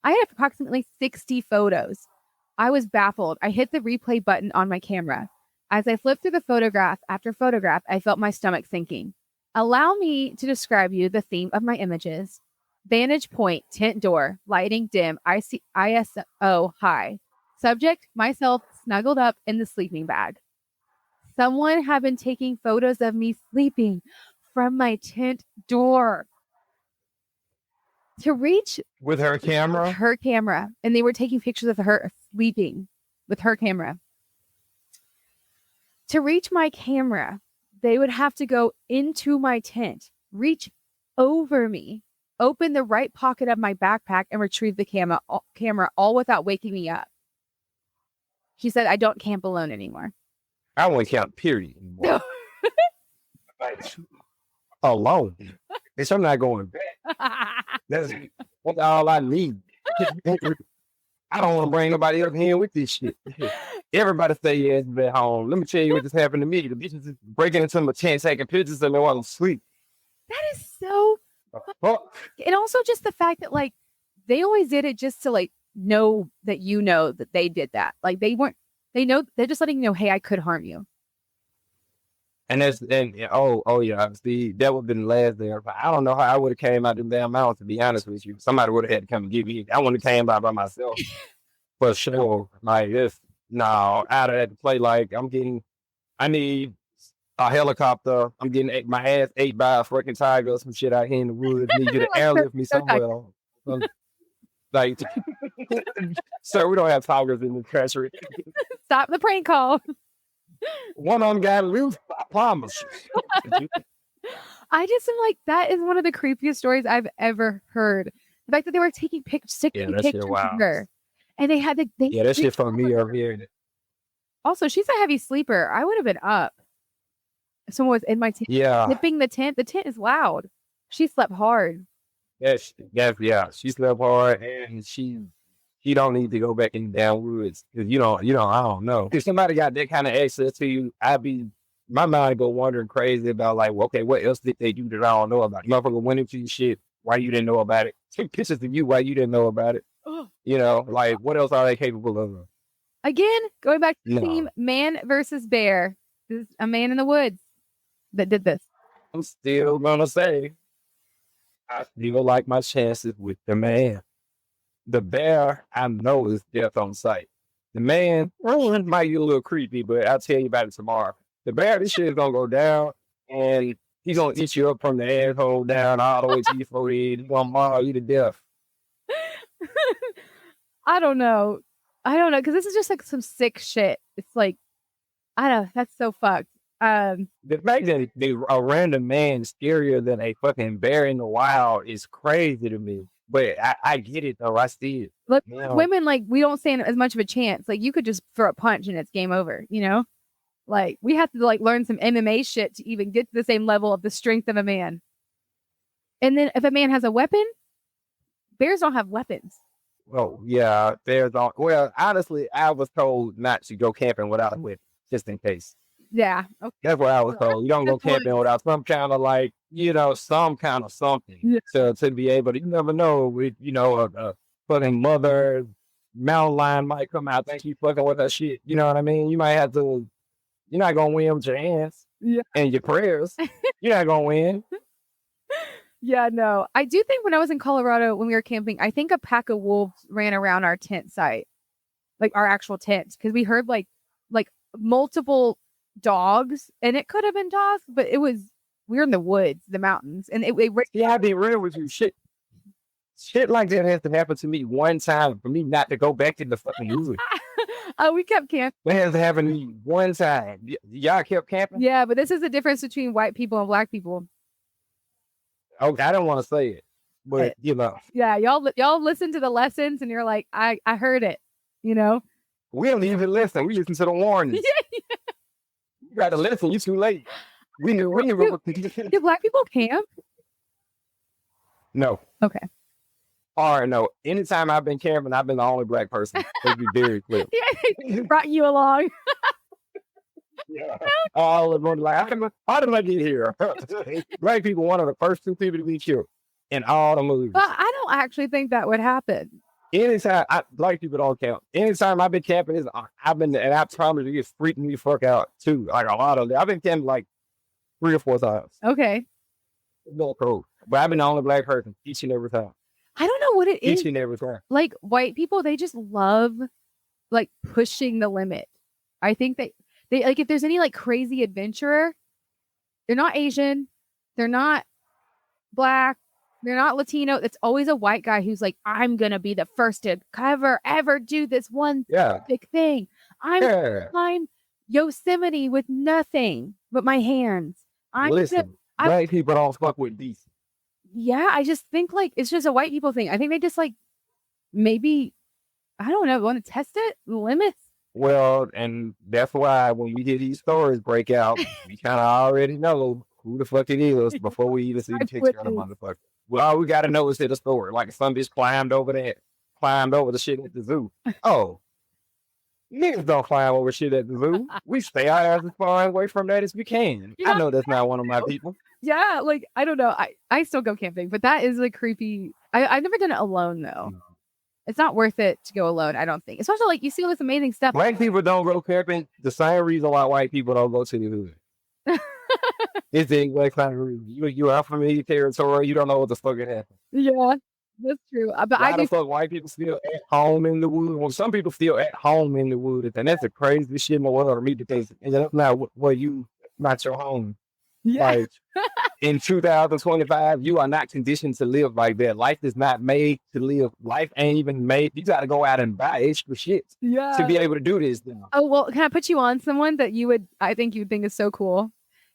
I had approximately 60 photos. I was baffled. I hit the replay button on my camera. As I flipped through the photograph after photograph, I felt my stomach sinking. Allow me to describe you the theme of my images. Vantage point, tent door, lighting dim, ISO high. Subject, myself snuggled up in the sleeping bag. Someone had been taking photos of me sleeping from my tent door. To reach with her camera? Her camera. And they were taking pictures of her sleeping with her camera. To reach my camera, they would have to go into my tent, reach over me, open the right pocket of my backpack, and retrieve the camera all without waking me up. She said, I don't camp alone anymore. I won't camp, period. Anymore. Alone. Bitch, I'm not going back. That's all I need. I don't want to bring nobody up here with this shit. Everybody say yes, be home. Let me tell you what just happened to me. The bitches is breaking into my tent, taking pictures of me while I'm asleep. That is so... And also just the fact that, like, they always did it just to, like, know that you know that they did that. Like, they're just letting you know, hey, I could harm you. And yeah, see, that would have been the last day. I don't know how I would have came out them damn mountains, to be honest with you. Somebody would have had to come and get me. I wouldn't have came by myself. For sure. Like, I'd have had to play like I need a helicopter. I'm getting my ass ate by a freaking tiger or some shit out here in the woods. Need you to airlift me somewhere. Like, sir, we don't have tigers in the country. Stop the prank call. One of them got loose, I promise. I just am like, that is one of the creepiest stories I've ever heard. The fact that they were taking pictures of her. And they had that shit from me over here. Also, she's a heavy sleeper. I would have been up. Someone was in my tent. Yeah. Nipping the tent. The tent is loud. She slept hard. Yes, she slept hard, and she don't need to go back in the damn woods because I don't know. If somebody got that kind of access to you, my mind go wandering crazy about like, well, okay, what else did they do that I don't know about? Motherfucker went into your shit. Why you didn't know about it? Take pictures of you. Why you didn't know about it? You know, like what else are they capable of? Again, going back to the No. theme, man versus bear. This is a man in the woods that did this. I'm still gonna say I still like my chances with the man. The bear, I know, is death on sight. The man, well, it might get a little creepy, but I'll tell you about it tomorrow. The bear, this shit is gonna go down, and he's gonna eat you up from the asshole down all the way to your forehead. He's gonna maul you to death. I don't know. Because this is just like some sick shit. It's like, I don't know. That's so fucked. The fact that a random man is scarier than a fucking bear in the wild is crazy to me. But I get it though. I see it. Look, You know? women, like, we don't stand as much of a chance. Like, you could just throw a punch and it's game over, you know? Like, we have to, like, learn some MMA shit to even get to the same level of the strength of a man. And then if a man has a weapon, bears don't have weapons. Oh yeah, bears don't. Well, honestly, I was told not to go camping without a whip, just in case. Yeah. Okay. That's what I was told. You don't go Good point. camping without some kind of like, you know, some kind of something Yeah. to be able to. You never know. With you know, a fucking mother mountain lion might come out, think you fucking with that shit. You know what I mean? You might have to. You're not gonna win with your hands and your prayers. You're not gonna win. Yeah, no. I do think when I was in Colorado, when we were camping, I think a pack of wolves ran around our tent site, like our actual tent, because we heard like multiple dogs, and it could have been dogs, but we were in the woods, the mountains, and Yeah, I'll be real with you. Shit like that has to happen to me one time for me not to go back to the fucking woods. we kept camping. It has to happen to me one time. Y'all kept camping? Yeah, but this is the difference between white people and black people. Okay, I don't want to say it, but you know. Yeah, y'all listen to the lessons, and you're like, I heard it, you know. We don't even listen. We listen to the warnings. You got to listen. You too late. We knew. Do black people camp? No. Okay. Or no. Anytime I've been camping, I've been the only black person. Let's be very clear. Yeah, brought you along. Yeah. All of them like, how did I get here? Black people, one of the first two people to be killed in all the movies. But I don't actually think that would happen. Anytime, black people don't count. Anytime I've been camping, and I promise you, it's freaking me fuck out too. Like a lot of them. I've been camping like 3 or 4 times. Okay. No cool. But I've been the only black person each and every time. I don't know what it is. Each and every time. Like white people, they just love like pushing the limit. I think they like if there's any like crazy adventurer, they're not Asian, they're not black, they're not Latino. It's always a white guy who's like, I'm gonna be the first to ever do this one big thing. I'm gonna climb Yosemite with nothing but my hands. Black people don't fuck with these. Yeah, I just think like it's just a white people thing. I think they just like maybe I don't know, want to test it, limits. Well, and that's why when we hear these stories break out, we kind of already know who the fuck it is before we even see the picture of the motherfucker. Well, all we got to know is the story. Like some bitch climbed over the shit at the zoo. Oh, niggas don't climb over shit at the zoo. We stay our ass as far away from that as we can. Yeah. I know that's not one of my people. Yeah, like, I don't know. I still go camping, but that is like creepy. I've never done it alone though. No. It's not worth it to go alone, I don't think. Especially like you see all this amazing stuff. Black people don't go camping. The same reason why white people don't go to the hood. It's the exact kind of reason. You are familiar territory. You don't know what the fuck it happened. Yeah, that's true. But why the fuck white people still at home in the woods? Well, some people still at home in the woods, and that's the craziest shit in the world to me because that's not not your home. Yeah. Like in 2025, you are not conditioned to live like that. Life is not made to live. Life ain't even made. You got to go out and buy extra shit to be able to do this now. Oh, well, can I put you on someone that I think you would think is so cool?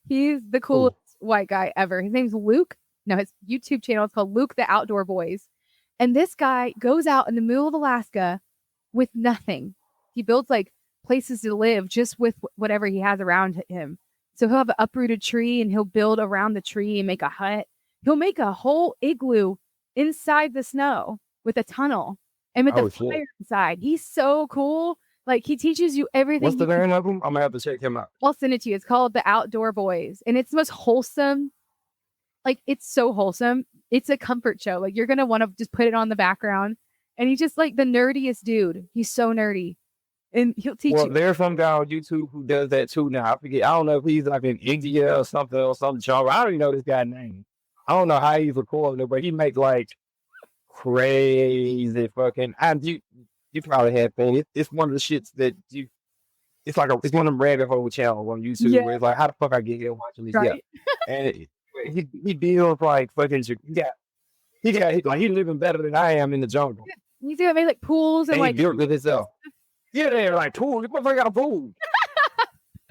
He's the coolest white guy ever. His name's Luke. No, his YouTube channel is called Luke the Outdoor Boys. And this guy goes out in the middle of Alaska with nothing. He builds like places to live just with whatever he has around him. So he'll have an uprooted tree and he'll build around the tree and make a hut. He'll make a whole igloo inside the snow with a tunnel and with a fire inside. He's so cool. Like he teaches you everything. What's the name of him? I'm gonna have to check him out. I'll send it to you. It's called The Outdoor Boys. And it's the most wholesome. Like it's so wholesome. It's a comfort show. Like you're going to want to just put it on the background And he's just like the nerdiest dude. He's so nerdy. And he'll teach Well, you. there's some guy on YouTube who does that too now. I forget. I don't know if he's like in India or some genre. I don't even know this guy's name. I don't know how he's recording it, but he makes like crazy fucking. And you probably have seen it. It's one of the shits that you. It's like it's one of them rabbit hole channels on YouTube where it's like, how the fuck I get here watching this? Right. Yeah, and he deals like fucking. He's living better than I am in the jungle. You see, I made like pools and And like he built with himself. Yeah, they're like pool. This motherfucker got a pool.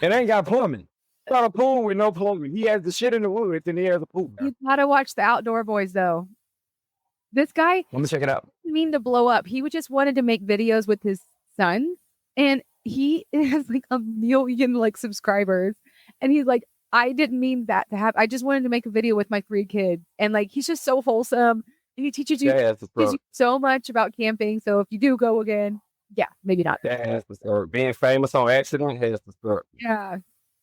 It ain't got plumbing. Got a pool with no plumbing. He has the shit in the woods and he has a pool. you gotta watch the Outdoor Boys though. This guy Let me check it out. didn't mean to blow up. He just wanted to make videos with his son, and he has like 1 million like subscribers. And he's like, I didn't mean that to happen. I just wanted to make a video with my 3 kids. And like he's just so wholesome. And he teaches you so much about camping. So if you do go again, yeah, maybe not. That has to start. Being famous on accident has to start. Yeah.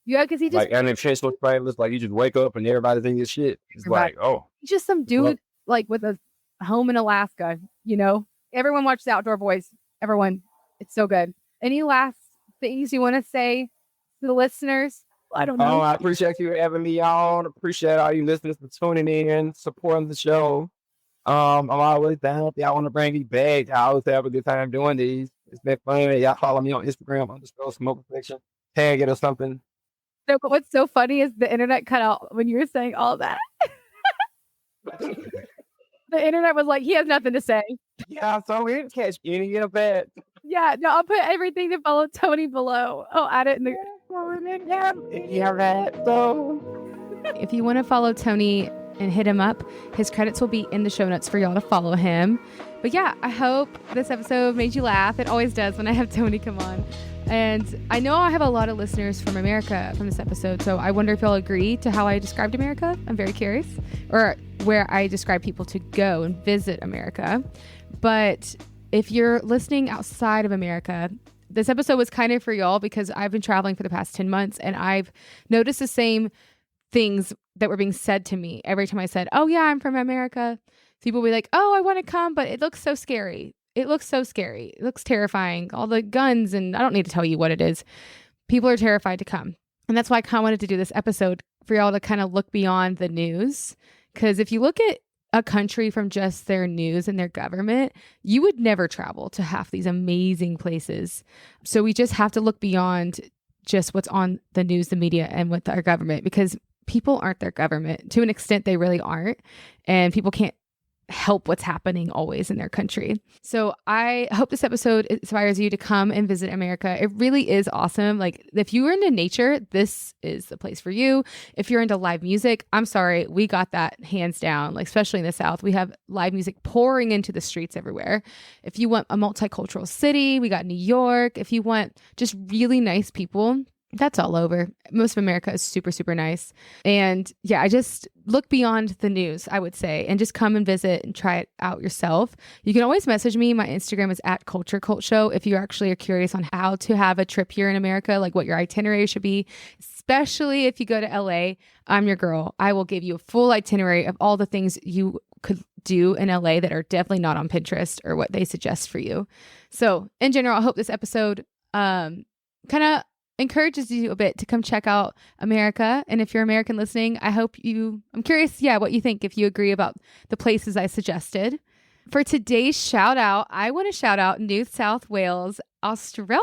Yeah, because he just like unintentional famous, like you just wake up and everybody's in your shit. It's like, oh. He's just some dude like with a home in Alaska, you know? Everyone watch the Outdoor Boys. Everyone. It's so good. Any last things you want to say to the listeners? I don't know. Oh, I appreciate you having me on. Appreciate all you listeners for tuning in, supporting the show. I'm always down. Y'all want to bring me back. I always have a good time doing these. It's been fun. Y'all follow me on Instagram _smoke perfection. Tag it or something. No, but what's so funny is the internet cut out when you were saying all that. The internet was like, he has nothing to say. Yeah, so we didn't catch any of that. Yeah, no, I'll put everything to follow Tony below. I'll add it in the. Yeah, right. So if you want to follow Tony and hit him up, his credits will be in the show notes for y'all to follow him. But yeah, I hope this episode made you laugh. It always does when I have Tony come on. And I know I have a lot of listeners from America from this episode, so I wonder if y'all agree to how I described America. I'm very curious. Or where I describe people to go and visit America. But if you're listening outside of America, this episode was kind of for y'all because I've been traveling for the past 10 months and I've noticed the same things that were being said to me every time I said, oh yeah, I'm from America. People will be like, oh, I want to come, but it looks so scary. It looks so scary. It looks terrifying. All the guns, and I don't need to tell you what it is. People are terrified to come. And that's why I kind of wanted to do this episode for y'all to kind of look beyond the news. Because if you look at a country from just their news and their government, you would never travel to half these amazing places. So we just have to look beyond just what's on the news, the media, and with our government, because people aren't their government. To an extent, they really aren't. And people can't help what's happening always in their country. So I hope this episode inspires you to come and visit America. It really is awesome. Like if you are into nature, this is the place for you. If you're into live music, I'm sorry, we got that hands down. Like especially in the South, we have live music pouring into the streets everywhere. If you want a multicultural city, we got New York. If you want just really nice people, that's all over. Most of America is super, super nice. And yeah, I just look beyond the news, I would say, and just come and visit and try it out yourself. You can always message me. My Instagram is at culturecultshow if you actually are curious on how to have a trip here in America, like what your itinerary should be, especially if you go to LA. I'm your girl. I will give you a full itinerary of all the things you could do in LA that are definitely not on Pinterest or what they suggest for you. So in general, I hope this episode kind of encourages you a bit to come check out America. And if you're American listening, I'm curious, what you think, if you agree about the places I suggested. For today's shout out, I want to shout out New South Wales, Australia.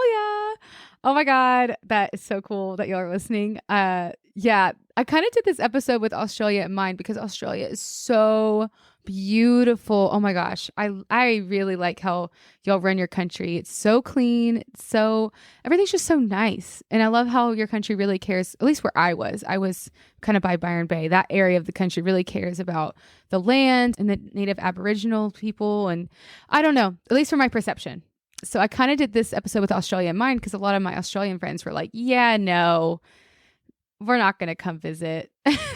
Oh my God, that is so cool that y'all are listening. I kind of did this episode with Australia in mind because Australia is so beautiful. Oh my gosh. I really like how y'all run your country. It's so clean. Everything's just so nice. And I love how your country really cares, at least where I was kind of by Byron Bay. That area of the country really cares about the land and the native Aboriginal people. And I don't know, at least from my perception. So I kind of did this episode with Australia in mind because a lot of my Australian friends were like, yeah, no, we're not going to come visit.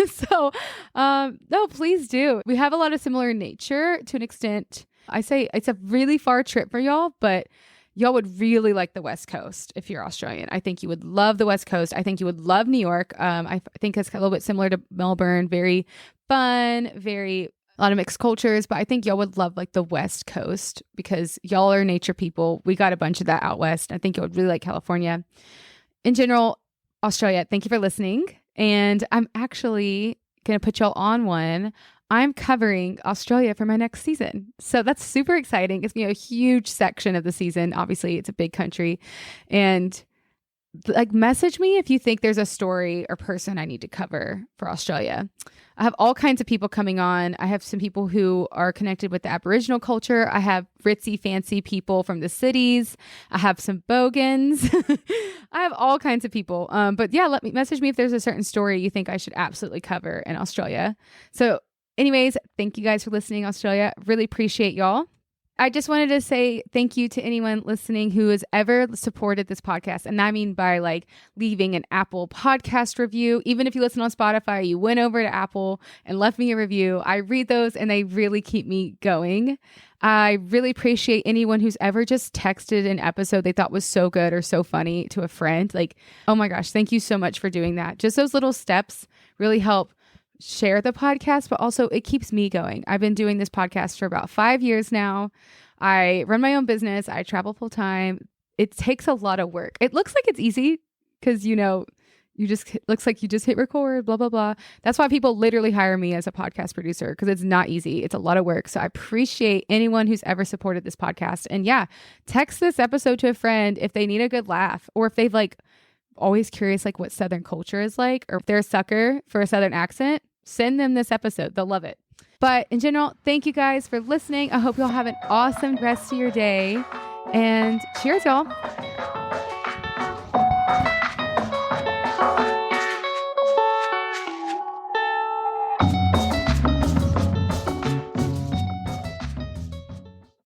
So, no, please do. We have a lot of similar nature to an extent. I say it's a really far trip for y'all, but y'all would really like the West Coast if you're Australian. I think you would love the West Coast. I think you would love New York. I think it's a little bit similar to Melbourne. Very fun, very a lot of mixed cultures, but I think y'all would love like the West Coast because y'all are nature people. We got a bunch of that out West. I think you would really like California. In general, Australia, thank you for listening. And I'm actually going to put y'all on one. I'm covering Australia for my next season. So that's super exciting. It's going to be a huge section of the season. Obviously, it's a big country. And like message me if you think there's a story or person I need to cover for Australia. I have all kinds of people coming on. I have some people who are connected with the Aboriginal culture. I have ritzy, fancy people from the cities. I have some bogans. I have all kinds of people. But yeah, message me if there's a certain story you think I should absolutely cover in Australia. So anyways, thank you guys for listening, Australia. Really appreciate y'all. I just wanted to say thank you to anyone listening who has ever supported this podcast. And I mean by like leaving an Apple podcast review. Even if you listen on Spotify, you went over to Apple and left me a review. I read those and they really keep me going. I really appreciate anyone who's ever just texted an episode they thought was so good or so funny to a friend. Like, oh my gosh, thank you so much for doing that. Just those little steps really help share the podcast, but also it keeps me going. I've been doing this podcast for about 5 years now. I run my own business. I travel full time. It takes a lot of work. It looks like it's easy because, looks like you just hit record, blah, blah, blah. That's why people literally hire me as a podcast producer because it's not easy. It's a lot of work. So I appreciate anyone who's ever supported this podcast. And yeah, text this episode to a friend if they need a good laugh or if they've like always curious like what Southern culture is like, or if they're a sucker for a Southern accent, send them this episode. They'll love it. But in general, thank you guys for listening. I hope y'all have an awesome rest of your day. And cheers, y'all.